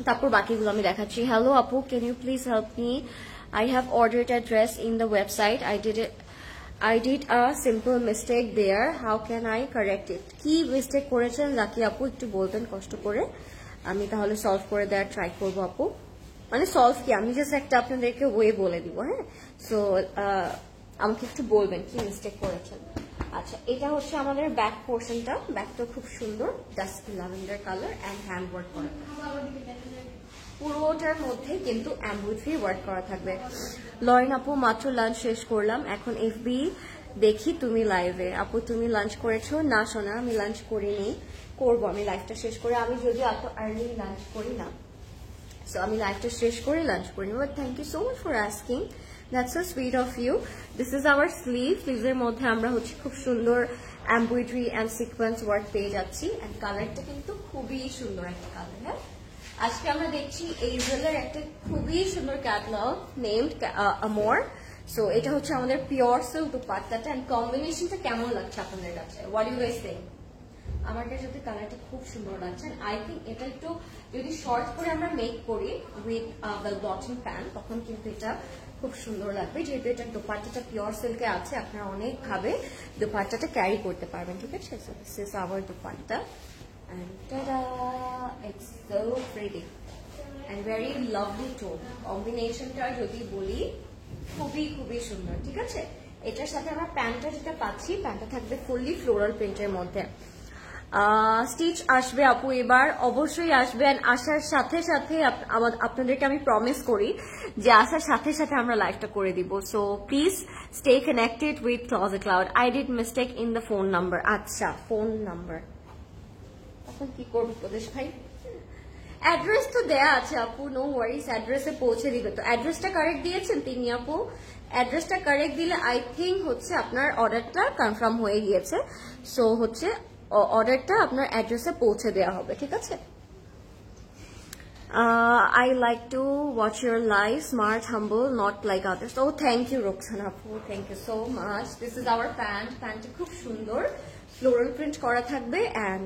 Speaker 1: তারপর বাকিগুলো আমি দেখাচ্ছি। হ্যালো আপু, can you please help me? I have ordered a dress in the website, I did a simple mistake there. How can I correct it? কি মিস্টেক করেছেন লাকি আপু, একটু বলবেন কষ্ট করে, আমি তাহলে সলভ করে দেওয়ার ট্রাই করবো আপু। মানে সলভ কি, আমি জাস্ট একটা আপনাদেরকে ওয়ে বলে দিব, হ্যাঁ? সো আমাকে একটু বলবেন কি মিস্টেক করেছেন। আচ্ছা, এটা হচ্ছে আমাদের ব্যাক পোর্শনটা, ব্যাকটা খুব সুন্দর, dusky lavender colour and hand work করা, পুরোটার মধ্যে কিন্তু এমব্রয়ডারি ওয়ার্ক করা থাকবে। লরেন আপু, মাত্র লাঞ্চ শেষ করলাম, এখন এফবি দেখি তুমি লাইভে। আপু তুমি লাঞ্চ করেছো? না সোনা, আমি লাঞ্চ করিনি, করবো আমি লাইভটা শেষ করে। আমি যদি এত আর্লি লাঞ্চ করি না, সো আমি লাইভটা শেষ করে লাঞ্চ করি। But thank you so much for asking, that's so sweet of you. This is our sleeve, স্লিভের মধ্যে আমরা হচ্ছে খুব সুন্দর এমব্রয়ডারি অ্যান্ড সিকোয়েন্স ওয়ার্ক পেয়ে যাচ্ছি, অ্যান্ড কালারটা কিন্তু খুবই সুন্দর একটা কালার। হ্যাঁ, আজকে আমরা দেখছি এইজেলের একটা খুবই সুন্দর ক্যাটালগ নেমড আমোর। সো এটা হচ্ছে আমাদের পিওর সিল্ক দুপাট্টাটা, এন্ড কম্বিনেশনটা কেমন লাগছে আপনাদের কাছে? What you guys think? আমার কাছে যদি কালারটা খুব সুন্দর লাগছে, আই থিঙ্ক এটা একটু যদি শর্ট করে আমরা মেক করি উইথ ওয়েল বটম প্যান্ট, তখন কিন্তু এটা খুব সুন্দর লাগবে। যেহেতু এটা দোপাট্টাটা পিওর সিল্কে আছে, আপনারা অনেক ভাবে দোপাট্টাটা ক্যারি করতে পারবেন, ঠিক আছে? So this is hour dupatta, and ta-da! It's so pretty and very lovely tone. Combinationটা যদি বলি খুবই খুবই সুন্দর, ঠিক আছে? এটার সাথে আমরা প্যান্টটা যেটা পাচ্ছি, প্যান্টটা থাকবে ফুললি ফ্লোরাল প্রিন্টের মধ্যে। স্টিচ আসবে আপু এবার, অবশ্যই আসবে, এন্ড আসার সাথে সাথে আপনাদেরকে আমি প্রমিস করি যে আসার সাথে সাথে আমরা লাইভটা করে দিব। So please stay connected with closet cloud. I did mistake in the phone number. আচ্ছা, ফোন নাম্বার এখন কি করবো প্রদেশ ভাই? অ্যাড্রেস তো দেয়া আছে আপু, নো ওয়ারিস, অ্যাড্রেসে পৌঁছে দিবে। তো অ্যাড্রেসটা কারেক্ট দিয়েছেন তিনি আপু? অ্যাড্রেসটা কারেক্ট দিলে আই থিঙ্ক হচ্ছে আপনার অর্ডারটা কনফার্ম হয়ে গিয়েছে। সো হচ্ছে অর্ডারটা আপনার অ্যাড্রেসে পৌঁছে দেওয়া হবে, ঠিক আছে? I like to watch your live, smart, humble, not like others. Oh, thank you, Roxana Apu. Thank you so much. This is our pant. Pantটা খুব সুন্দর, ফ্লোরাল প্রিন্ট করা থাকবে, অ্যান্ড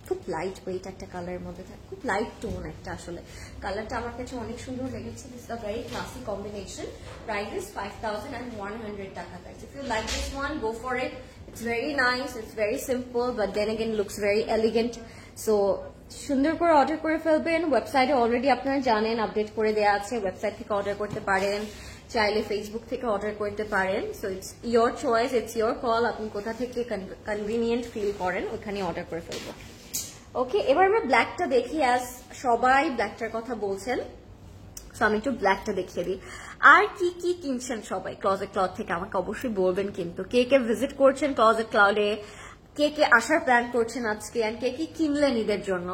Speaker 1: খুব লাইট ওয়েট একটা কালারের মধ্যে থাকবে, খুব লাইট টোন একটা। আসলে কালারটা আমার কাছে অনেক সুন্দর লেগেছে। This is a very classy combination. Price is 5100 টাকা price. If you like this one, go for it. It's very nice, it's very simple, but then again looks very elegant. So সুন্দর করে অর্ডার করে ফেলবেন। ওয়েবসাইটে already আপনারা জানেন update করে দেওয়া আছে, ওয়েবসাইট থেকে অর্ডার করতে পারেন। চাইলে ফেসবুক থেকে অর্ডার করতে পারেন। So it's your choice, it's your call, আপনি কোথা থেকে কনভিনিয়েন্ট ফিল করেন ওখানে অর্ডার করে ফেলবো। ওকে, এবার আমরা ব্ল্যাকটা দেখি, অ্যাজ সবাই ব্ল্যাকটার কথা বলছেন, সো আমি একটু ব্ল্যাকটা দেখিয়ে দিই। আর কি কি কিনছেন সবাই ক্লজেট ক্লাউড থেকে আমাকে অবশ্যই বলবেন, কিন্তু কে কে ভিজিট করছেন ক্লজেট ক্লাউডে, কে কে আসার প্ল্যান করছেন আজকে, অ্যান্ড কে কি কিনলেন ঈদের জন্য।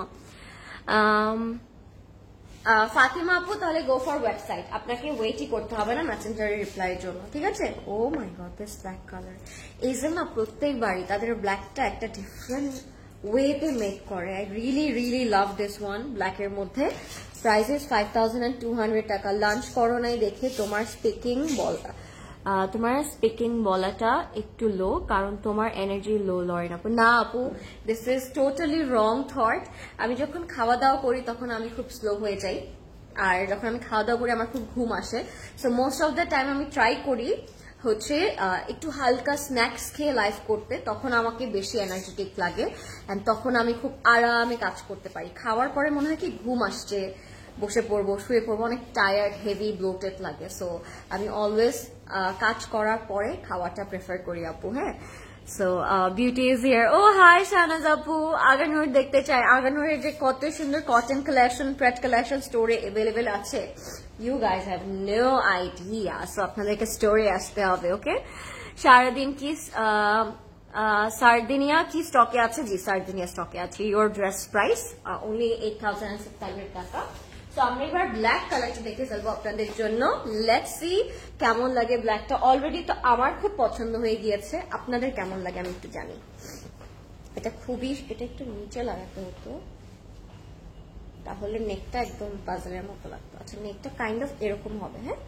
Speaker 1: ফাতিমা আপু, তাহলে গো ফর ওয়েবসাইট, আপনাকে ওয়েটই করতে হবে না মেসেঞ্জারের রিপ্লাইয়ের জন্য, ঠিক আছে। ও my god, this black colour, এই যে না প্রত্যেকবারই তাদের ব্ল্যাকটা একটা ডিফারেন্ট ওয়েতে মেক করে। I really really love this one ব্ল্যাকের মধ্যে। প্রাইসেস 5200 টাকা। লাঞ্চ করো নাই দেখে তোমার স্পিকিং বলাটা একটু লো, কারণ তোমার এনার্জি লো লরেন আপু। না আপু, this is totally wrong thought. আমি যখন খাওয়া দাওয়া করি তখন আমি খুব স্লো হয়ে যাই, আর যখন আমি খাওয়া দাওয়া করি আমার খুব ঘুম আসে। So most of the time আমি ট্রাই করি হচ্ছে একটু হালকা স্ন্যাক্স খেয়ে লাইফ করতে, তখন আমাকে বেশি এনার্জেটিক লাগে অ্যান্ড তখন আমি খুব আরামে কাজ করতে পারি। খাওয়ার পরে মনে হয় কি ঘুম আসছে, বসে পড়বো, শুয়ে পড়বো, অনেক টায়ার্ড, হেভি, ব্লোটেড লাগে। সো আমি অলওয়েজ কাজ করার পরে খাওয়াটা প্রেফার করি আপু। হ্যাঁ, so beauty is here. Oh hi Shahnaz আপু, আগানুর দেখতে চাই। আগানুরের যে কত সুন্দর কটন কালেকশন, প্রেট কালেকশন স্টোরে অ্যাভেলেবেল আছে, you guys have no idea. So আপনাদেরকে স্টোরে আসতে হবে। ওকে, সারাদিন কি সার্দিনিয়া কি স্টকে আছে? জি, সার্দিনিয়া স্টকে আছে। ইউর ড্রেস প্রাইস অনলি 8600 টাকা। তো আমরা এবার ব্ল্যাক কালারটা দেখে ফেলবো আপনাদের জন্য। লেটস সি কেমন লাগে ব্ল্যাকটা। অলরেডি তো আমার খুব পছন্দ হয়ে গিয়েছে, আপনাদের কেমন লাগে আমি একটু জানি। এটা একটু নিচে লাগাতে হতো, তাহলে নেকটা একদম পাজলের মতো লাগতো। আচ্ছা, নেকটা কাইন্ড অফ এরকম হবে। হ্যাঁ,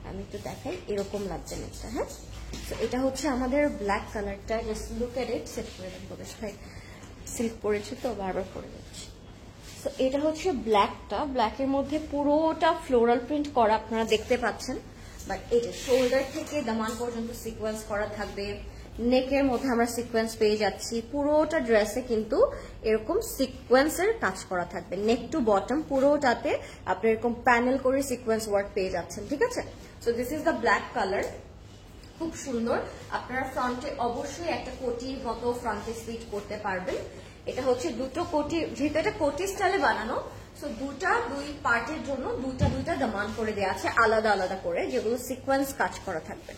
Speaker 1: আমি একটু দেখাই, এরকম লাগছে নেকটা। হ্যাঁ, তো এটা হচ্ছে আমাদের ব্ল্যাক কালারটা। Just look at it. Set করে দেন বলে সিল্ক পরেছি তো বারবার পরে যাচ্ছি। তো এটা হচ্ছে ব্ল্যাকটা। ব্ল্যাকের মধ্যে পুরোটা ফ্লোরাল প্রিন্ট করা আপনারা দেখতে পাচ্ছেন, বাট এই যে শোল্ডার থেকে দামান পর্যন্ত সিকোয়েন্স করা থাকবে। নেকের মধ্যে আমরা সিকোয়েন্স পেয়ে যাচ্ছি। পুরোটা ড্রেসে কিন্তু এরকম সিকোয়েন্সের কাজ করা থাকবে। নেক টু বটম পুরোটাতে আপনি এরকম প্যানেল করে সিকোয়েন্স ওয়ার্ক পেয়ে যাচ্ছেন, ঠিক আছে। So this is the black colour, খুব সুন্দর। আপনারা ফ্রন্টে অবশ্যই একটা কোটির মতো ফ্রন্টে স্লিট করতে পারবেন। এটা হচ্ছে দুটো কোটি, যেহেতু এটা কোটি স্টাইলে বানানো, সো দুই পার্টের জন্য দুইটা দামান করে দেওয়া আছে আলাদা আলাদা করে, যেগুলো সিকোয়েন্স কাজ করা থাকবে,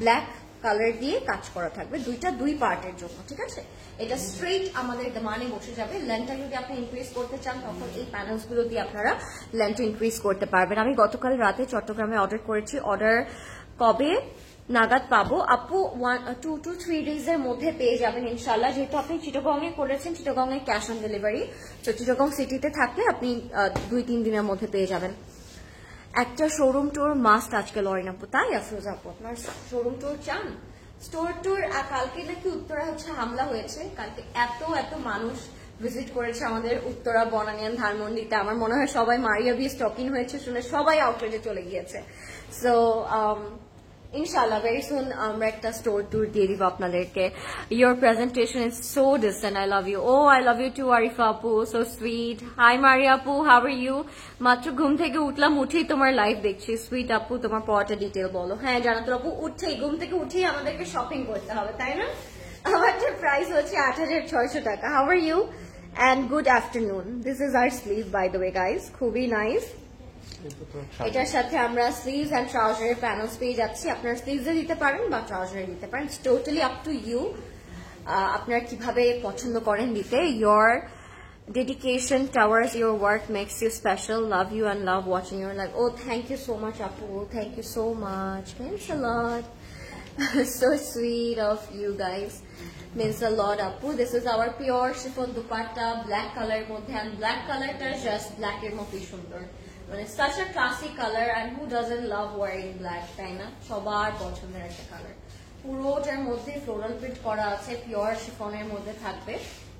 Speaker 1: ব্ল্যাক কালার দিয়ে কাজ করা থাকবে দুই পার্টের জন্য, ঠিক আছে। এটা স্ট্রেট আমাদের দামানে বসে যাবে। লেন্থটা যদি আপনি ইনক্রিজ করতে চান তখন এই প্যানেলস গুলো দিয়ে আপনারা লেন্থ ইনক্রিজ করতে পারবেন। আমি গতকাল রাতে চট্টগ্রামে অর্ডার করেছি। অর্ডার কবে নাগাদ পাবো আপু? 2 to 3 days এর মধ্যে পেয়ে যাবেন ইনশাল্লাহ। যেহেতু আপনি চিটাগং-এ করেছেন, চিটাগং-এ ক্যাশ অন ডেলিভারি, তো চিটাগং সিটিতে থাকলে আপনি 2-3 দিনের মধ্যে পেয়ে যাবেন। একটা শোরুম ট্যুর মাস্ট আজকে লরেন আপু। তাই আফরোজ আপু, আপনার শোরুম ট্যুর চান? Store tour. কালকে নাকি উত্তরা হচ্ছে হামলা হয়েছে, কালকে এত মানুষ ভিজিট করেছে আমাদের উত্তরা, বনানিয়ান, ধানমন্ডিতে। আমার মনে হয় সবাই মারিয়া বি স্টকিং হয়েছে শুনে সবাই আউটলেটে চলে গিয়েছে। সো ইনশাল্লাহ ভেরি সুন আমরা একটা স্টোর ট্যুর দিয়ে দিব আপনাদেরকে। Your presentation is so decent, I love you. Oh I love you too Arifa আপু, সো সুইট। হাই মারিয়া আপু, হাউ আর ইউ? মাত্র ঘুম থেকে উঠলাম, উঠেই তোমার লাইভ দেখছি। সুইট আপু, তোমার পড়াটা ডিটেল বলো। হ্যাঁ জানাতুল আপু, ঘুম থেকে উঠেই আমাদেরকে শপিং করতে হবে, তাই না? আমাদের প্রাইস হচ্ছে 8600 টাকা। How are you and good afternoon. This is our sleeve by the way guys, খুবই নাইস। এটার সাথে আমরা স্লিভস এন্ড ট্রাউজারের প্যানেলস পেয়ে যাচ্ছি। আপনারা স্লিভসে দিতে পারেন বা ট্রাউজারে দিতে পারেন, it's totally up to you. আপনারা কিভাবে পছন্দ করেন দিতে। Your dedication towards your work makes you special. Love you and love watching your life. Oh, thank you so much Apu, thank you so much, means a lot. So sweet of you guys, means a lot Apu. This is our pure chiffon dupatta, black color মধ্যে, and black color টা just black এর মতই সুন্দর। মানে such a classy color, and who doesn't love wearing black, তাই না? সবার পছন্দের একটা কালার। পুরোটার মধ্যে ফ্লোরাল প্রিন্ট করা আছে, পিওর শিফনের মধ্যে থাকবে।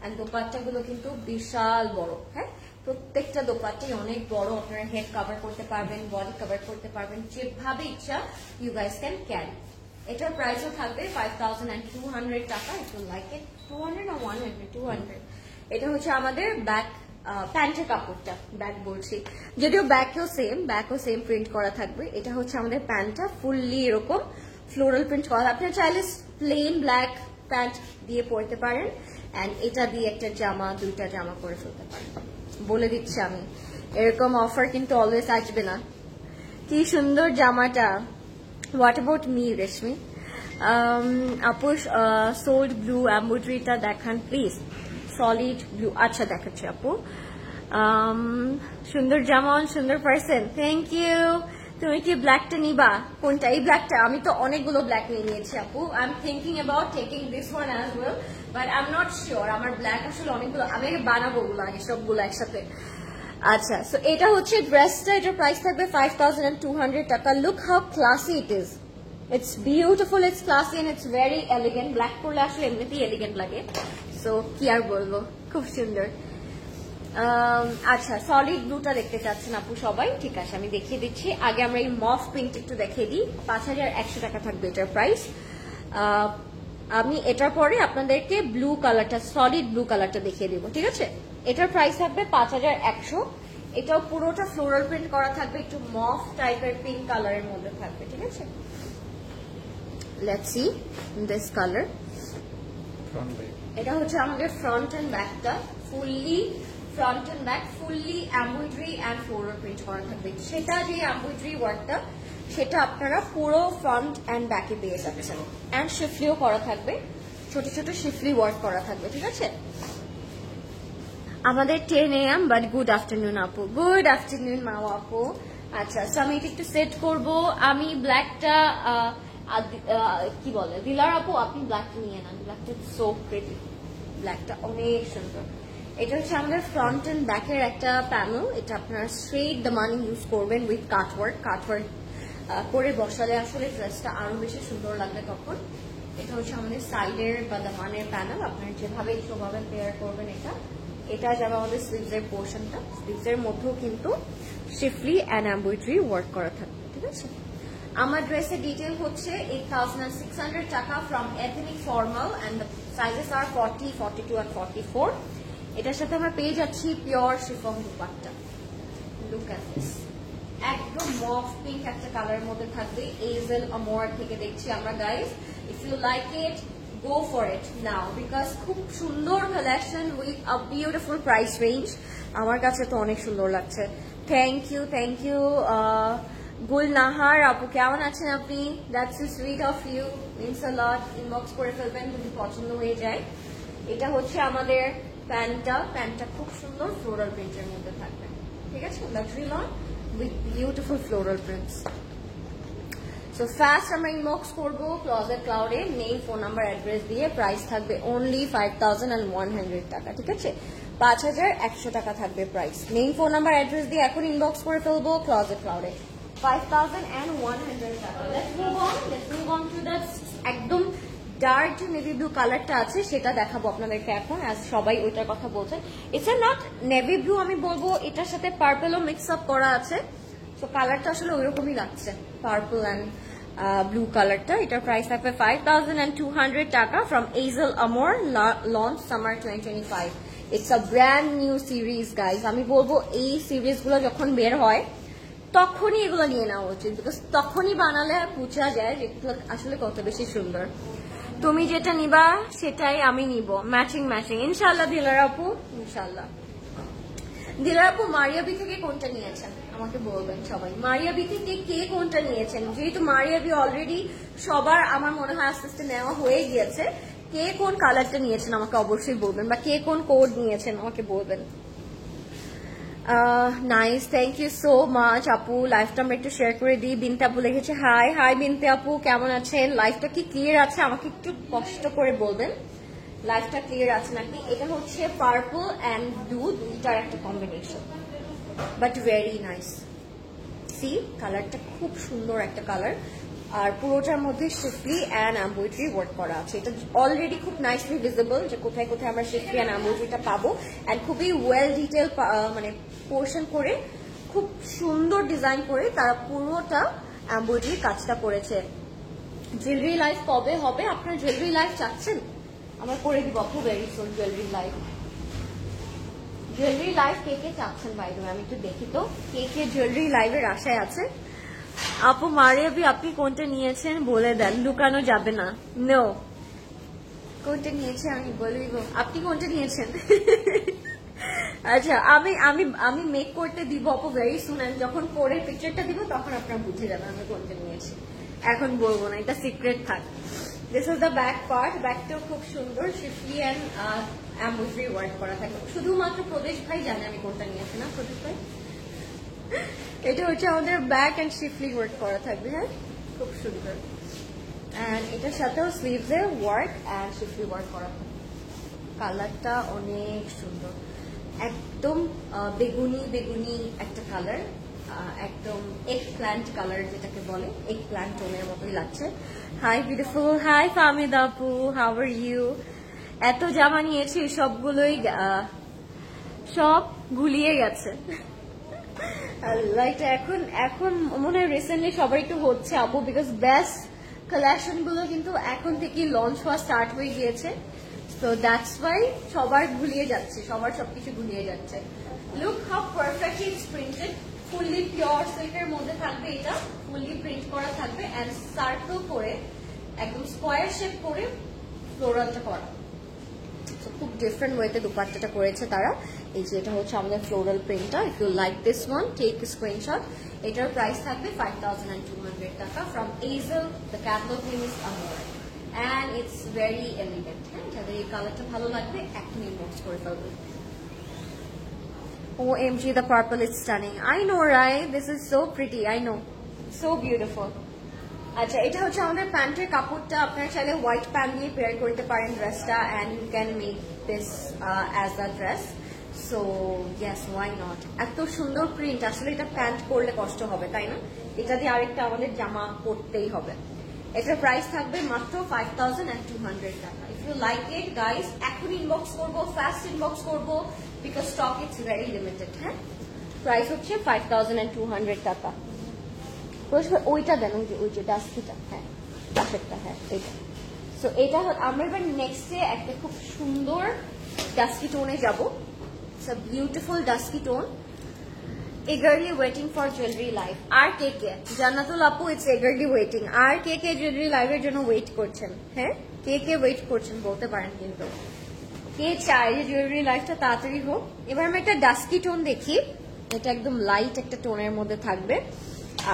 Speaker 1: এন্ড দোপাট্টা গুলো কিন্তু বিশাল বড়। হ্যাঁ, প্রত্যেকটা দোপাট্টাই অনেক বড়। আপনারা হেড কভার করতে পারবেন, বডি কভার করতে পারবেন, যেভাবে ইচ্ছা ইউ গাইস ক্যান ক্যারি। এটার প্রাইসও থাকবে 5200 টাকা। ইফ ইউ লাইক ইট, 200 না 100? 200। এটা হচ্ছে আমাদের ব্যাক প্যান্টের কাপড়টা, ব্যাক বলছি, যদিও ব্যাকেও সেম প্রিন্ট করা থাকবে। এটা হচ্ছে আমাদের প্যান্টটা, ফুললি এরকম ফ্লোরাল প্রিন্ট করা। আপনারা চাইলে প্লেন ব্ল্যাক প্যান্ট দিয়ে পরতে পারেন, অ্যান্ড এটা দিয়ে একটা জামা, দুইটা জামা করে ফেলতে পারেন। বলে দিচ্ছি আমি, এরকম অফার কিন্তু অলওয়েজ আসবে না। কি সুন্দর জামাটা। হোয়াট অ্যাবাউট মি রেশমি? আপু সোল্ড ব্লু এমব্রয়ডারিটা দেখান প্লিজ। সলিড ব্লু, আচ্ছা দেখাচ্ছি আপু। সুন্দর জামা, সুন্দর পার্সন, থ্যাংক ইউ। তুমি কি ব্ল্যাকটা নিবা? কোনটা? এই ব্ল্যাকটা? আমি তো অনেকগুলো ব্ল্যাক নিয়ে নিয়েছি আপু। I am thinking about taking this one as well, but I am not sure. আমার ব্ল্যাক আসলে অনেকগুলো, আমি আগে বানাবো গুলো আগে সবগুলো একসাথে। আচ্ছা, সো এটা হচ্ছে ড্রেসটা, এটার প্রাইস থাকবে 5200 টাকা। Look how classy it is. It's beautiful, it's classy and it's very elegant. Black পরলে আসলে এমনিতেই এলিগেন্ট লাগে, সো কি আর বলবো, খুব সুন্দর। আচ্ছা, সলিড ব্লুটা দেখতে চাচ্ছেন আপু সবাই? ঠিক আছে, আমি দেখিয়ে দিচ্ছি। আগে আমরা এই মফ পিঙ্ক একটু দেখিয়ে দিই। 5100 টাকা থাকবে এটার প্রাইস। আমি এটার পরে আপনাদেরকে ব্লু কালারটা, সলিড ব্লু কালারটা দেখিয়ে দিব, ঠিক আছে? এটার প্রাইস থাকবে 5100। এটাও পুরোটা ফ্লোরাল প্রিন্ট করা থাকবে, একটু মফ টাইপের পিঙ্ক কালারের মধ্যে থাকবে, ঠিক আছে? Let's see this colour. এটা হচ্ছে আমাদের ফ্রন্ট এন্ড ব্যাকটা, fully front and back fully embroidery and floral print করা থাকবে। সেটা যে এমব্রয়ডারি ওয়ার্কটা, সেটা আপনারা পুরো ফ্রন্ট এন্ড ব্যাকে পেয়ে যাচ্ছেন। এন্ড শিফলিও করা থাকবে, ছোট ছোট শিফলি ওয়ার্ক করা থাকবে, ঠিক আছে? আমাদের 10 AM, বাট গুড আফটারনুন আপু। গুড আফটারনুন মাও আপু। আচ্ছা, সো আমি এটা একটু সেট করবো। আমি ব্ল্যাকটা, কি বলে দিলার আপু, আপনি ব্ল্যাকটা নিয়ে নেন। ব্ল্যাকটা সো প্রিটি, ব্ল্যাকটা অনেক সুন্দর। এটা হচ্ছে আমাদের ফ্রন্ট এন্ড ব্যাকের একটা প্যানেল। এটা আপনারা স্ট্রেট দামানি ইউজ করবেন উইথ কাটওয়ার্ক করে বসালে আসলে ড্রেসটা আরো বেশি সুন্দর লাগবে তখন। এটা হচ্ছে আমাদের সাইডের বা দামানের প্যানেল, আপনারা যেভাবে ইচ্ছাভাবে পেয়ার করবেন। এটা যাবে আমাদের স্লিভস এর পোর্শনটা। স্লিভস এর মধ্যেও কিন্তু শিফলি এন্ড এমব্রয়ডারি ওয়ার্ক করা থাকবে, ঠিক আছে? আমার ড্রেসের ডিটেল হচ্ছে 8600 টাকা from ethnic formal, and the sizes are 40, 42 and 44। এটার সাথে আমরা পেয়ে যাচ্ছি pure chiffon dupatta. Look at this, একদম মফ পিঙ্ক একটা কালারের মধ্যে থাকবে। এইজেল আমোর থেকে দেখছি আমরা guys. If you like it, go for it now, because খুব সুন্দর collection with a beautiful price range. আমার কাছে তো অনেক সুন্দর লাগছে। থ্যাংক ইউ গুলনাহার আপু, কেমন আছেন আপনি? That's so sweet of you, means a lot. Inbox করে ফেলবেন যদি পছন্দ হয়ে যায়। এটা হচ্ছে আমাদের প্যান্টটা খুব সুন্দর ফ্লোরাল প্রিন্টের মধ্যে থাকবে, ঠিক আছে? Luxury lawn with beautiful floral prints. So first আমরা ইনবক্স করবো ক্লজেট ক্লাউডে, নেম, ফোন নাম্বার, অ্যাড্রেস দিয়ে। প্রাইস থাকবে অনলি 5100 টাকা, ঠিক আছে? 5100 টাকা থাকবে প্রাইস। নেম, ফোন নাম্বার, অ্যাড্রেস দিয়ে এখন ইনবক্স করে ফেলবো ক্লজেট ক্লাউডে। 5100 টাকা। Let's move on to the একদম ডার্ক যে নেভি ব্লু কালারটা আছে, সেটা দেখাবো আপনাদেরকে এখন, অ্যাজ সবাই ওইটার কথা বলছেন। ইটস নট নেভি ব্লু, আমি বলবো এটার সাথে পার্পলও মিক্স আপ করা আছে। তো কালারটা আসলে ওইরকমই লাগছে, পার্পল অ্যান্ড ব্লু কালারটা। এটার প্রাইস থাকবে 5200 টাকা from Azel Amore, launch summer 2025। It's a brand new series guys. আমি বলবো এই সিরিজগুলো যখন বের হয় তখনই এগুলো নিয়ে নেওয়া উচিত, বিকজ তখনই বানালে বোঝা যায় এগুলো আসলে কত বেশি সুন্দর। তুমি যেটা নিবা সেটাই আমি নিব, ম্যাচিং ইনশাল্লাহ। দিলার আপু, ইনশাল্লাহ। দিলার আপু, মারিয়াবি থেকে কোনটা নিয়েছেন আমাকে বলবেন সবাই। মারিয়াবি থেকে কে কোনটা নিয়েছেন? যেহেতু মারিয়াবি অলরেডি সবার আমার মনে হয় আস্তে আস্তে নেওয়া হয়ে গিয়েছে, কে কোন কালারটা নিয়েছেন আমাকে অবশ্যই বলবেন, বা কে কোন কোড নিয়েছেন আমাকে বলবেন। Nice, thank you so much আপু। লাইভটা আমরা একটু শেয়ার করে দিই। বিনতে আপু লিখেছে হাই বিনতে আপু, কেমন আছেন? লাইভটা কি ক্লিয়ার আছে? আমাকে একটু কষ্ট করে বলবেন লাইভটা ক্লিয়ার আছে নাকি। এটা হচ্ছে পার্পল অ্যান্ড ব্লু, দুইটার একটা combination, but very nice. See, কালারটা খুব সুন্দর একটা কালার, আর পুরোটার মধ্যে শিফলি অ্যান্ড এমব্রয়ডারি ওয়ার্ক করা আছে। এটা অলরেডি খুব নাইসলি ভিজিবল যে কোথায় কোথায় আমরা শিফলি অ্যান্ড এমব্রয়ডারিটা পাবো, অ্যান্ড খুবই ওয়েল ডিটেল মানে পোর্শন করে, খুব সুন্দর ডিজাইন করে তারা পুরোটা এমব্রয়ডারি কাজটা করেছে। জুয়েলারি লাইভ কবে হবে? আপনার জুয়েলারি লাইভ চাচ্ছেন? আমরা করে দিব আপু very soon jewellery live. Jewellery live কে কে চাচ্ছেন বাই দ্য ওয়ে, আমি একটু দেখি তো কে কে জুয়েলারি লাইভের আশায় আছে। আপু মারিয়াবি আপনি কোনটা নিয়েছেন বলে দেন, লুকানো যাবে না। নো, কোনটা নিয়েছে আমি বলবো, আপনি কোনটা নিয়েছেন? আচ্ছা, আমি আমি আমি মেক করতে দিব আপু ভেরি সুন, আমি যখন পরে পিকচারটা দিব তখন আপনারা বুঝে যাবেন আমি কোনটা নিয়েছি। এখন বলবো না, এটা সিক্রেট থাক। This is the back part, ব্যাকটাও খুব সুন্দর শিফলি অ্যান্ড এমব্রয়ডারি ওয়ার্ক করা থাকে। শুধুমাত্র প্রদেশ ভাই জানে আমি কোনটা নিয়েছি না প্রদেশ ভাই। এটা হচ্ছে আমাদের ব্যাক অ্যান্ড শিফলি ওয়ার্ক করা থাকবে। হ্যাঁ, খুব সুন্দর। অ্যান্ড এটার সাথেও sleeves A work and শিফলি work করা থাকবে। কালারটা অনেক সুন্দর, একদম বেগুনি বেগুনি একটা কালার, একদম এগ প্ল্যান্ট কালার যেটাকে বলে, এগ প্ল্যান্ট টোনের মতোই লাগছে। হাই বিউটিফুল, হাই ফাহমিদ আপু, হাউ আর ইউ? এত জামা নিয়েছি সবগুলোই সব গুলিয়ে গেছে। লাইক এখন এখন মনে হয় রিসেন্টলি সবাই একটু হচ্ছে আপু, বিকজ বেস্ট কালেকশন গুলো কিন্তু এখন থেকে লঞ্চ হওয়া স্টার্ট হয়ে গিয়েছে। সো দ্যাটস ওয়াই সবার গুলিয়ে যাচ্ছে, সবার সবকিছু গুলিয়ে যাচ্ছে। Look how perfectly it's printed, fully pure সিল্কের মধ্যে থাকবে, এটা ফুললি প্রিন্ট করা থাকবে এন্ড সার্কেল করে একদম স্কোয়ার শেপ করে ফ্লোরালটা করা। খুব ডিফারেন্ট ওয়েতে দুপাট্টাটা করেছে তারা। এই যে এটা হচ্ছে আমাদের ফ্লোরাল প্রিন্টটা। If you like this one take screenshot. এটার প্রাইস থাকবে 5200 টাকা from Azel. The catalogue name is Amore and it's very elegant. হ্যাঁ, যাদের এই কালারটা ভালো লাগবে এখন ইনবক্স করে ফেলবে। OMG, the purple is stunning. I know, right? This is so pretty. I know. So beautiful. আচ্ছা, এটা হচ্ছে আমাদের প্যান্টের কাপড়টা। আপনারা চাইলে হোয়াইট প্যান্ট দিয়ে পেয়ার করতে পারেন ড্রেসটা and you can make this as a dress. So yes, why not? এত সুন্দর প্রিন্ট, আসলে এটা প্যান্ট করলে কষ্ট হবে তাই না? এটা দিয়ে আরেকটা আমাদের জামা পরতেই হবে। এটার প্রাইস থাকবে মাত্র 5200 টাকা। If you like it guys, এখন ইনবক্স করবো, ফাস্ট ইনবক্স করবো, because stock it's very limited. হ্যাঁ, প্রাইস হচ্ছে 5200 টাকা। ওইটা দেন, ওই যে ডাস্কিটা, হ্যাঁ পাশেরটা, হ্যাঁ এইটা। সো এটা আমরা এবার নেক্সটে একটা খুব সুন্দর ডাস্কি টোনে যাবো। It's a beautiful dusky tone. eagerly waiting for jewelry live। আর কে কে? জান্নাতুল আপু, ইটস eagerly waiting। আর কে কে জুয়েলারি লাইভের জন্য ওয়েট করছেন? হ্যাঁ, কে কে ওয়েট করছেন বলতে পারেন কিন্তু। কে চায় যে জুয়েলারি লাইভটা তাড়াতাড়ি হোক? এবার আমি একটা ডাস্কি টোন দেখি। এটা একদম লাইট একটা টোনের মধ্যে থাকবে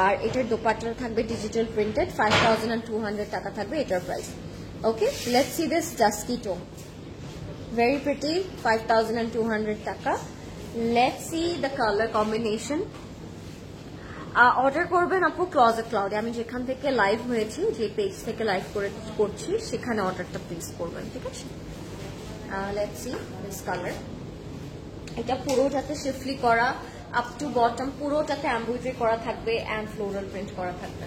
Speaker 1: আর এটার দোপাট্টা থাকবে ডিজিটাল প্রিন্টেড। 5200 টাকা থাকবে এটার price. Okay, let's see this dusky tone, very pretty. 5200 টাকা। Let's see the colour combination. Order করবেন আপু ক্লজেট ক্লাউডে, আমি যেখান থেকে লাইভ হয়েছি, যে পেজ থেকে লাইভ করছি সেখানে অর্ডারটা প্লেস করবেন, ঠিক আছে? Let's see this colour. এটা পুরোটাতে শিফলি করা, আপ টু বটম পুরোটাতে এমব্রয়ডারি করা থাকবে এন্ড ফ্লোরাল প্রিন্ট করা থাকবে।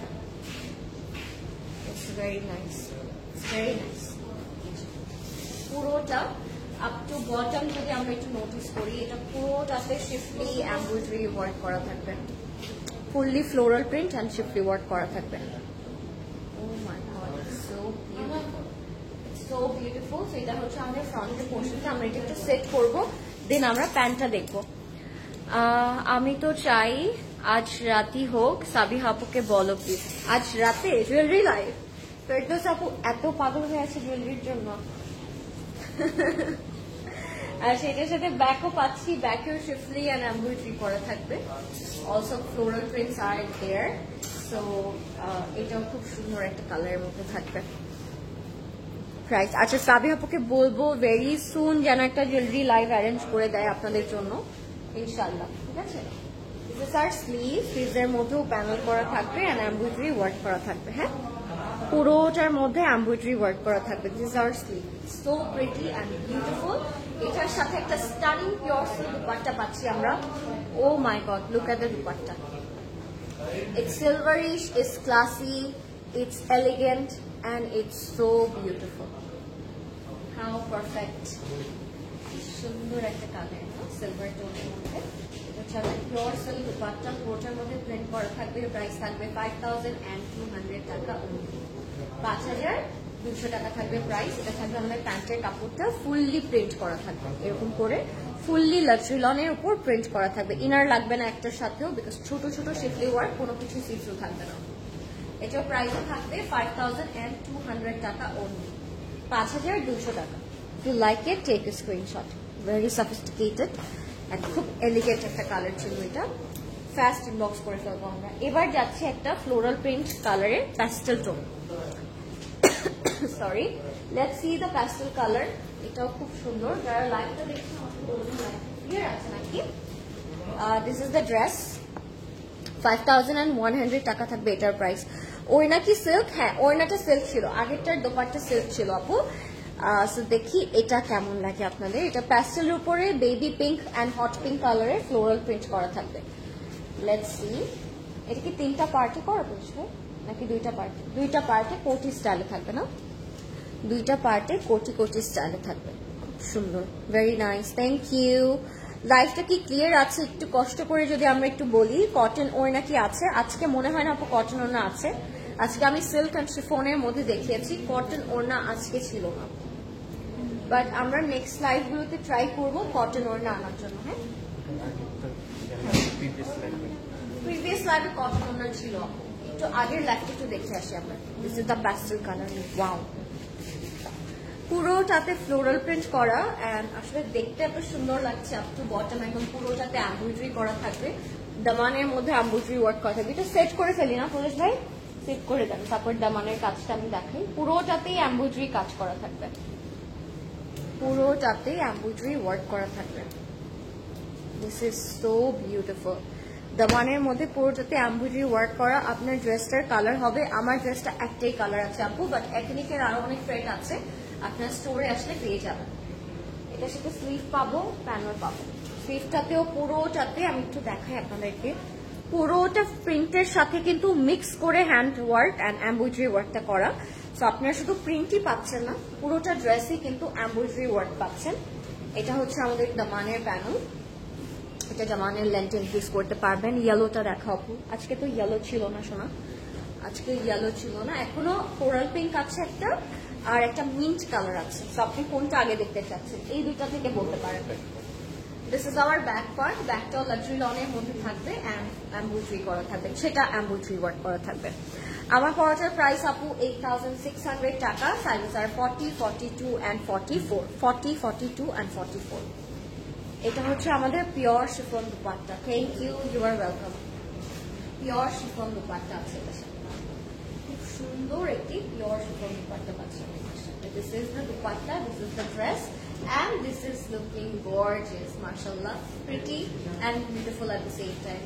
Speaker 1: It's very nice, it's very nice. পুরোটা আপ টু বটম যদি আমরা একটু নোটিস করি, এটা পুরোটাতে শিফলি এমব্রয়ডারি ওয়ার্ক করা থাকবে, fully floral print and schiffli work করা থাকবে। Oh my god, so beautiful, so beautiful. So এটা হচ্ছে আমাদের ফ্রন্টের পোর্শনটা। আমরা এটা একটু সেট করবো, দেন আমরা প্যান্টটা দেখবো। আমি তো চাই আজ রাতই হোক, সাবিহা আপুকে বলো প্লিজ। আজ রাতে জুয়েলারি লাইভ? ফেরদৌস আপু এত পাগল হয়ে আছে জুয়েলারির জন্য। আর সেটার সাথে ব্যাকও পাচ্ছি, ব্যাকেও শিফলি অ্যান্ড এমব্রয়ডারি করা থাকবে। অলসো ফ্লোরাল প্রিন্টস আর দেয়ার। সো এটাও খুব সুন্দর একটা কালারের মধ্যে থাকবে। প্রাইস, আচ্ছা সাবিহা আপুকে বলবো ভেরি সুন যেন একটা জুয়েলারি লাইভ অ্যারেঞ্জ করে দেয় আপনাদের জন্য ইনশাআল্লাহ, ঠিক আছে? দিস আর স্লিভ, স্লিভের মধ্যেও প্যানেল করা থাকবে এন্ড এমব্রয়ডারি ওয়ার্ক করা থাকবে। হ্যাঁ, পুরোটার মধ্যে এমব্রয়ডারি ওয়ার্ক করা থাকবে। This are sleeve, so pretty and beautiful. এটার সাথে একটা স্টানিং পিওর সিল্ক দুপাট্টা পাচ্ছি আমরা। Oh my god, look at the dupatta. It's silverish, it's classy, it's elegant and it's so beautiful. How perfect. সুন্দর একটা কালার, সিলভার টোনের মধ্যে। এটা হচ্ছে পিওর সিল্ক দুপাট্টা, পুরোটার মধ্যে প্রিন্ট করা থাকবে। প্রাইস থাকবে 5200 টাকা অনলি। 5200 টাকা থাকবে প্রাইস। এটা থাকবে আমাদের প্যান্টের কাপড়টা ফুললি প্রিন্ট করা থাকবে, এরকম করে ফুললি লাক্সারি লনের উপর প্রিন্ট করা থাকবে। ইনার লাগবে না একটার সাথেও, বিকজ ছোট ছোট শিফলি ওয়ার্ক, কোনো কিছু সিসু থাকবে না। এটার প্রাইসও থাকবে 5200 টাকা অনলি, 5200 টাকা। If you like it, take a screenshot. Very sophisticated and খুব এলিগেন্ট একটা কালার ছিল এটা। ফাস্ট ইনবক্স করে ফেলবো আমরা। এবার যাচ্ছে একটা ফ্লোরাল প্রিন্ট কালারের pastel tone. Sorry, let's see the pastel colour. এটাও খুব সুন্দর। যারা লাইভটা দেখছেন ক্লিয়ার আছে নাকি? This is the dress. 5100 টাকা থাকবে এটার প্রাইস। ওড়না কি সিল্ক? হ্যাঁ, ওড়নাটা সিল্ক ছিল, আগেরটার দোপাট্টা সিল্ক ছিল আপু। সো দেখি এটা কেমন লাগে আপনাদের। এটা প্যাস্টেলের উপরে baby pink and hot pink কালারের ফ্লোরাল প্রিন্ট করা থাকবে। লেটস সি, এটা কি 3টা পার্টে করা বুঝবে নাকি 2টা পার্টে? 2টা পার্টে কোটি স্টাইলে থাকবে না? 2টা পার্টে কোটি কোটি স্টাইলে থাকবে। খুব সুন্দর, ভেরি নাইস, থ্যাংক ইউ। লাইফটা কি ক্লিয়ার আছে? একটু কষ্ট করে যদি আমরা একটু বলি, কটন ওড়না কি আছে? আজকে মনে হয় না আপু কটন ওড়না আছে। আজকে আমি সিল্ক অ্যান্ড শিফনের মধ্যে দেখিয়েছি, কটন ওড়না আজকে ছিল না, বাট আমরা নেক্সট লাইভগুলোতে ট্রাই করবো কটন ওড়না আনার জন্য। হ্যাঁ, প্রিভিয়াস লাইভে কটন ওড়না ছিল আপু, একটু আগের লাইভটা একটু দেখে আসি আমরা। This is the pastel colour. Wow, পুরোটাতে ফ্লোরাল প্রিন্ট করা এন্ড আসলে দেখতে এত সুন্দর লাগছে। আপ টু বটম একদম পুরোটাতে এমব্রয়ডারি করা থাকবে, দামানের মধ্যে এমব্রয়ডারি ওয়ার্ক করা থাকবে। এটা সেট করে ফেলি না পরেশ ভাই? সেট করে দেন, তারপর দামানের কাজটা আমি দেখাই। পুরোটাতেই এমব্রয়ডারি কাজ করা থাকবে, পুরোটাতেই এমব্রয়ডারি ওয়ার্ক করা থাকবে। This is so beautiful. দামানের মধ্যে পুরোটাতে এমব্রয়ডারি ওয়ার্ক করা। আপনার ড্রেসটার কালার হবে, আমার ড্রেসটা একটাই কালার আছে আপু, বাট এথনিকের আরো অনেক ফ্রেড আছে, আপনার স্টোরে আসলে পেয়ে যাবেন। এটার সাথে স্লিভ পাবো, প্যানেল পাবো। স্লিভটাতেও পুরোটাতে আমি একটু দেখাই আপনাদেরকে, পুরোটা প্রিন্টের সাথে কিন্তু মিক্স করে হ্যান্ড ওয়ার্ক অ্যান্ড এমব্রয়ডারি ওয়ার্কটা করা। সো আপনারা শুধু প্রিন্টই পাচ্ছেন না, পুরোটা ড্রেসই কিন্তু এমব্রয়ডারি ওয়ার্ক পাচ্ছেন। এটা হচ্ছে আমাদের দামানের প্যানেল। এটা দামানের লেন্থ ইনক্রিজ করতে পারবেন। ইয়েলোটা দেখা আপু, আজকে তো ইয়েলো ছিল না সোনা, আজকে ইয়েলো ছিল না। এখনো কোরাল পিঙ্ক আছে একটা, আর একটা মিন্ট কালার আছে। সো আপনি কোনটা আগে দেখতে চাচ্ছেন, এই দুটা থেকে বলতে পারেন। This is our back part. ব্যাকটাও লাক্সারি লনের মধ্যে থাকবে অ্যান্ড এমব্রয়ডারি করা থাকবে, সেটা এমব্রয়ডারি ওয়ার্ক করা থাকবে। আমার পড়াটার প্রাইস আপু 8600 টাকা। Sizes are 40, 42 and 44, 40, 42 and 44। এটা হচ্ছে আমাদের pure chiffon dupatta. Thank you, you are welcome. Pure chiffon dupatta আছে এটার সাথে, খুব সুন্দর একটি পিওর শিফন দুপাট্টা পাচ্ছেন। This is the dupatta, this is the dress, and this is looking gorgeous, mashallah, pretty and beautiful at the same time.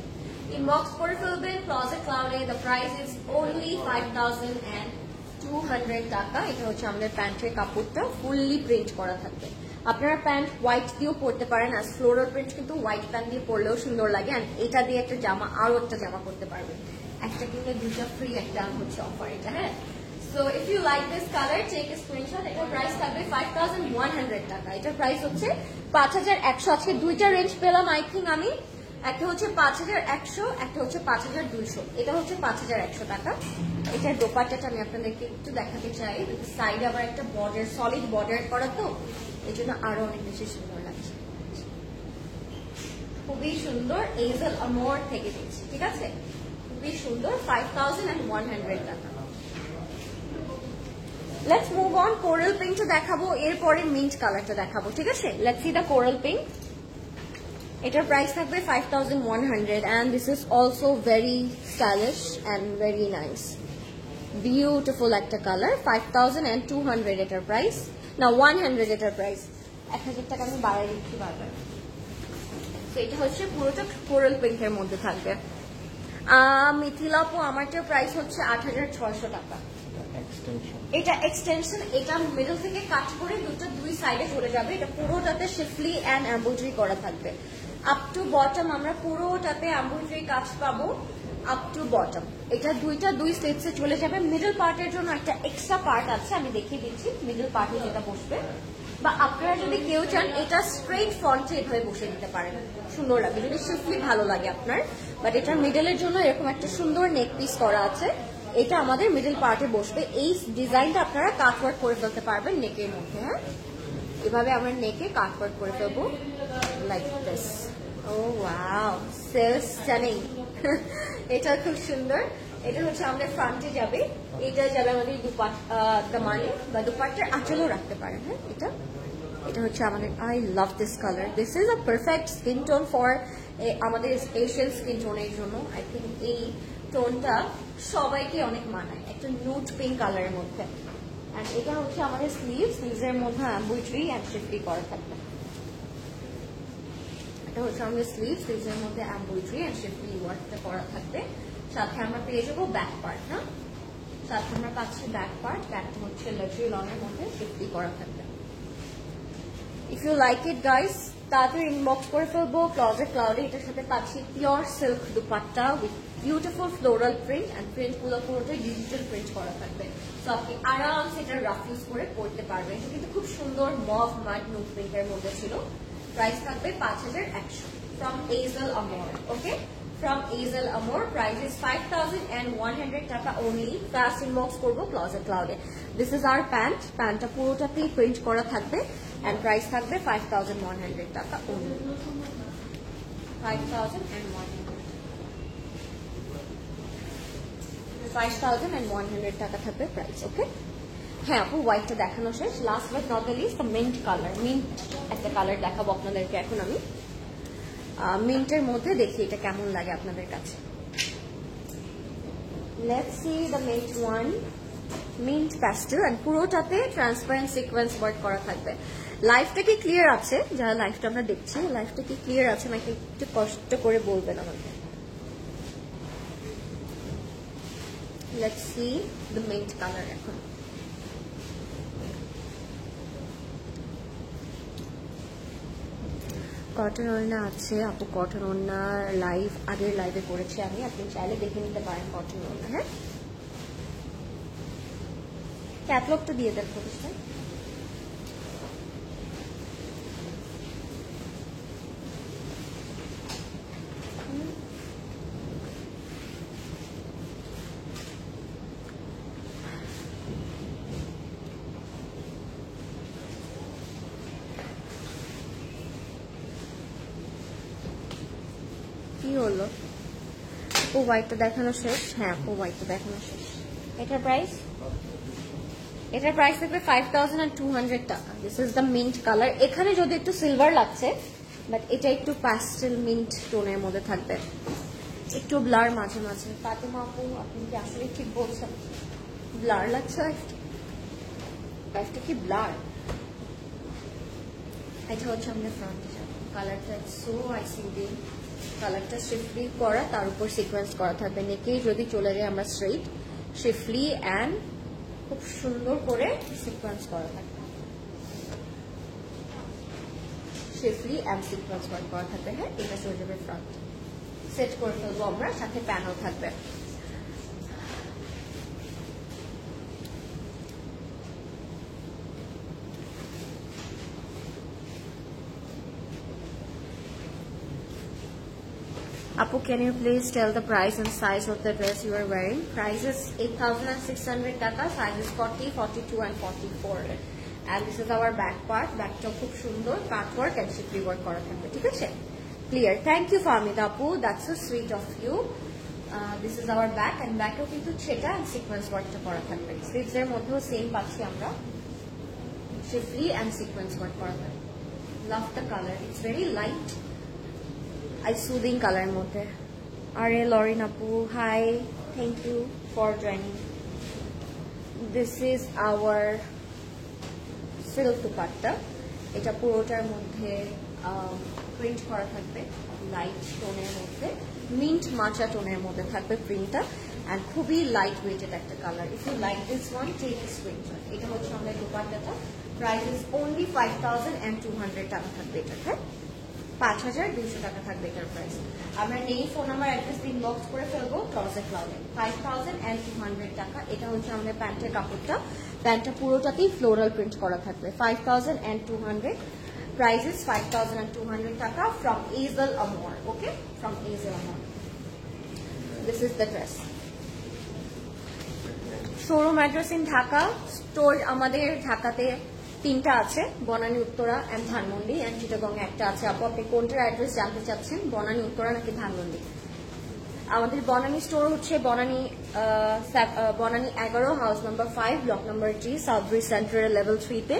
Speaker 1: Inbox করে ফেলবেন Closet Cloud-এ। The price is only 5200 টাকা। এটা হচ্ছে আমাদের প্যান্টের কাপড়টা, ফুললি প্রিন্ট করা থাকবে। আপনারা প্যান্ট হোয়াইট দিয়েও পরতে পারেন, আর ফ্লোরাল প্রিন্ট কিন্তু হোয়াইট প্যান্ট দিয়ে পরলেও সুন্দর লাগে। আর এটা দিয়ে একটা জামা, আরো একটা জামা করতে পারবেন, একটা কিনলে দুইটা ফ্রি, একটা হচ্ছে অফার এটা। হ্যাঁ, so if you like this colour, take a screenshot. এটার প্রাইস থাকবে 5100 টাকা। এটার প্রাইস হচ্ছে 5100। আজকে দুইটা রেঞ্জ পেলাম আই থিঙ্ক আমি, একটা হচ্ছে 5100, একটা হচ্ছে 5200। এটা হচ্ছে 5100 টাকা। এটার দোপাট্টাটা আমি আপনাদেরকে একটু দেখাতে চাই। সাইডে আবার একটা বর্ডার, সলিড বর্ডার করা, তো এই জন্য আরো অনেক বেশি সুন্দর লাগছে, খুবই সুন্দর। এইজেল আমোর থেকে দিচ্ছি, ঠিক আছে, খুবই সুন্দর। 5100 টাকা। Let's move on. কোরাল পিঙ্কটা দেখাবো, এরপরে মিন্ট কালারটা দেখাবো, ঠিক আছে? Let's see the coral pink. এটার প্রাইস থাকবে 5100 and this is also very stylish and very nice, beautiful একটা কালার। 5200 এটার প্রাইস, না 100 এটার প্রাইস। 1000 টাকা আমি বাড়াই দিচ্ছি বারবার। তো এটা হচ্ছে পুরোটা কোরাল পিঙ্কের মধ্যে থাকবে। মিথিলা আপু, আমারটার প্রাইস হচ্ছে 8600 টাকা। এটা এক্সটেনশন, এটা মিডল থেকে কাট করে দুই সাইডে চলে যাবে। এটা পুরোটাতে শিফলি অ্যান্ড এমব্রয়ডারি করা থাকবে। আপ টু বটম আমরা পুরোটাতে এমব্রয়ডারি কাজ পাবো, আপ টু বটম। এটা দুই স্লিপসে চলে যাবে। মিডল পার্টের জন্য একটা এক্সট্রা পার্ট আছে, আমি দেখিয়ে দিচ্ছি মিডল পার্টে যেটা বসবে। বা আপনারা যদি কেউ চান এটা স্ট্রেট ফ্রন্টে এভাবে বসে দিতে পারেন, সুন্দর লাগবে যদি শিফলি ভালো লাগে আপনার। বাট এটার মিডলের জন্য এরকম একটা সুন্দর নেক পিস করা আছে, এটা আমাদের মিডল পার্টে বসবে। এই ডিজাইনটা আপনারা কাট ওয়ার্ক করে ফেলতে পারবেন নেকের মধ্যে। হ্যাঁ, এভাবে আমরা নেকে কাটওয়ার্ক করে ফেলবো like this. Oh wow, so stunning. এটা খুব সুন্দর। এটা হচ্ছে আমাদের ফ্রন্টে যাবে, এটা যাবে আমাদের দামানে বা দুপাট্টার আঁচলও রাখতে পারেন। হ্যাঁ, এটা হচ্ছে আমাদের, I love this colour. This is a perfect skin tone for আমাদের এশিয়ান স্কিন টোনের জন্য। আই থিঙ্ক এই টোনটা সবাইকে অনেক মানায়, একটা নুট পিঙ্ক কালারের মধ্যে। অ্যান্ড এটা হচ্ছে আমাদের স্লিভসের মধ্যে এমব্রয়ডারি অ্যান্ড শিফলি করা থাকবে। এটা হচ্ছে আমাদের স্লিভসের মধ্যে এমব্রয়ডারি অ্যান্ড শিফলি ওয়ার্কটা করা থাকবে। সাথে আমরা পেয়ে যাবো ব্যাক পার্ট। না, সাথে আমরা পাচ্ছি ব্যাক পার্ট। ব্যাকটা হচ্ছে লাক্সারি লনের মধ্যে শিফলি করা থাকবে। If you like it guys, তাড়াতাড়ি ইনবক্স করে ফেলবো ক্লজেট ক্লাউডে। এটার সাথে পাচ্ছি pure silk dupatta with beautiful floral print, and প্রিন্টগুলো পুরোটাই ডিজিটাল প্রিন্ট করা থাকবে। তো আপনি আরামসে এটা রাফ ইউজ করে পড়তে পারবেন। এটা কিন্তু খুব সুন্দর মভ মাড নুট প্রিন্টের মধ্যে ছিল। প্রাইস থাকবে 5100 from Azel Amore. Okay, from Azel Amor, price is 5,100 টাকা only. Fast inbox করবো Closet Cloud A. This is our pant. প্যান্টটা পুরোটাতেই প্রিন্ট করা থাকবে and price থাকবে 5,100 টাকা only. 5,100 টাকা থাকবে প্রাইস। ওকে, হ্যাঁ আপু, হোয়াইটটা দেখানো শেষ। Last but not the least, mint colour. Mint একটা কালার দেখাবো আপনাদেরকে এখন আমি। মিন্টের মধ্যে দেখি এটা কেমন লাগে আপনাদের কাছে। Let's see the mint one. Mint pastel and পুরোটাতে ট্রান্সপারেন্ট সিকোয়েন্স ওয়ার্ক করা থাকবে। লাইফটা কি ক্লিয়ার আছে? যারা লাইফটা আমরা দেখছি, লাইফটা কি ক্লিয়ার আছে নাকি একটু কষ্ট করে বলবেন আমাকে। Let's see the mint colour এখন। কটন ওড়না আছে আপু, কটন ওড়না লাইভ আগের লাইভে করেছি আমি, আপনি চাইলে দেখে নিতে পারেন কটন ওড়না। হ্যাঁ, ক্যাটলগটা দিয়ে দেন প্রতিষ্ঠান। কি হলো? ও হোয়াইটটা দেখানো শেষ। হ্যাঁ, ও হোয়াইটটা দেখানো শেষ। এটার প্রাইস থাকবে 5,200 টাকা। This is the mint colour. এখানে যদি একটু সিলভার লাগছে, বাট এটা একটু প্যাস্টেল মিন্ট টোনের মধ্যে থাকবে, একটু ব্লার মাঝে মাঝে। ফাতেমা আপু, আপনি কি আসলে ঠিক বলছেন? ব্লার লাগছে একটা কি ব্লার? এটা হচ্ছে আমাদের ফ্রন্ট কালারটা। সো আইসি গ্রিন কালারটা, শিফলি করা, তার উপর সিকোয়েন্স করা থাকবে। নেকেই যদি চলে যায় আমরা স্ট্রেইট, শিফলি অ্যান্ড খুব সুন্দর করে সিকোয়েন্স করা থাকবে। শিফলি অ্যান্ড সিকোয়েন্স ওয়ার্ক করা থাকবে। হ্যাঁ, এটা চলে যাবে ফ্রন্ট। সেট করে ফেলবো আমরা, সাথে প্যানেল থাকবে। Apu, can you please tell the price and size of the dress you are wearing? Price is 8,600 taka, size is 40, 42 and 44. And this is our back part. Backta khub sundor cut work and shifli work kora thakbe, thik ache? Clear. Thank you Fahmida Apu, that's so sweet of you. This is our back, and back e kintu cheta and sequence work ta kora thakbe. Sleeves er moddheo same pacchi amra, shifli and sequence work kora thakbe. Love the color, it's very light. I soothing color mode. Are Lauren Apu, hi, thank you for joining. This is our silk dupatta. Eta purotar moddhe print kora thakbe, light toner moddhe, mint matcha toner moddhe thakbe print, and খুবই light weighted একটা colour. If you like this one, take a screenshot. এটা হচ্ছে আমাদের দুপাট্টাটা। Price is only 5,200 টাকা থাকবে এটা। হ্যাঁ, 5,200 টাকা থাকবে এটার প্রাইস। আমরা নেই ফোন নাম্বার অ্যাড্রেস ইনবক্স করে ফেলবো ক্লজেট ক্লাউডে। 5,200 টাকা। এটা হচ্ছে আমাদের প্যান্টের কাপড়টা। প্যান্টটা পুরোটাতেই ফ্লোরাল প্রিন্ট করা থাকবে। 5,200, প্রাইস ইজ 5,200 টাকা from Azel Amor। Okay, from Azel Amor। This is the dress. Showroom address in Dhaka, store আমাদের ঢাকাতে তিনটা আছে, বনানী, উত্তরা অ্যান্ড ধানমন্ডি, অ্যান্ড চিটাগং একটা আছে। আপু আপনি কোনটার অ্যাড্রেস জানতে চাচ্ছেন, বনানী, উত্তরা নাকি ধানমন্ডি? আমাদের বনানী স্টোর হচ্ছে Banani 11 house number 5 block number G south bridge সেন্টারের লেভেল 3-তে।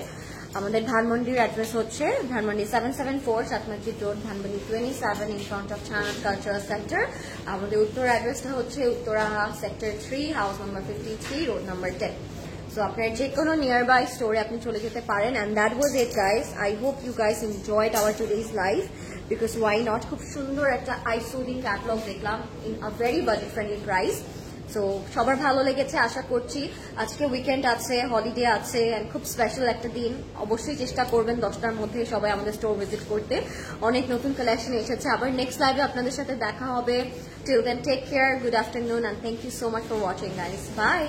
Speaker 1: আমাদের ধানমন্ডির অ্যাড্রেস হচ্ছে ধানমন্ডি 774 সাত মসজিদ road, Dhanmondi 27 in front of China cultural centre. আমাদের উত্তর অ্যাড্রেসটা হচ্ছে Uttara sector 3 house number 53 road number 10। So আপনার যে কোনো নিয়ার বাই স্টোরে আপনি চলে যেতে পারেন। And that was it guys, I hope you guys enjoyed our today's live, because why not, খুব সুন্দর একটা আইসুদিং ক্যাটালগ দেখলাম in a very budget friendly price. So সবার ভালো লেগেছে আশা করছি। আজকে উইকেন্ড আছে, হলিডে আছে, অ্যান্ড খুব স্পেশাল একটা দিন। অবশ্যই চেষ্টা করবেন 10টার মধ্যে সবাই আমাদের স্টোর ভিজিট করতে। অনেক নতুন কালেকশন এসেছে। আবার নেক্সট লাইভে আপনাদের সাথে দেখা হবে। Till then take care, good afternoon, and thank you so much for watching guys. By.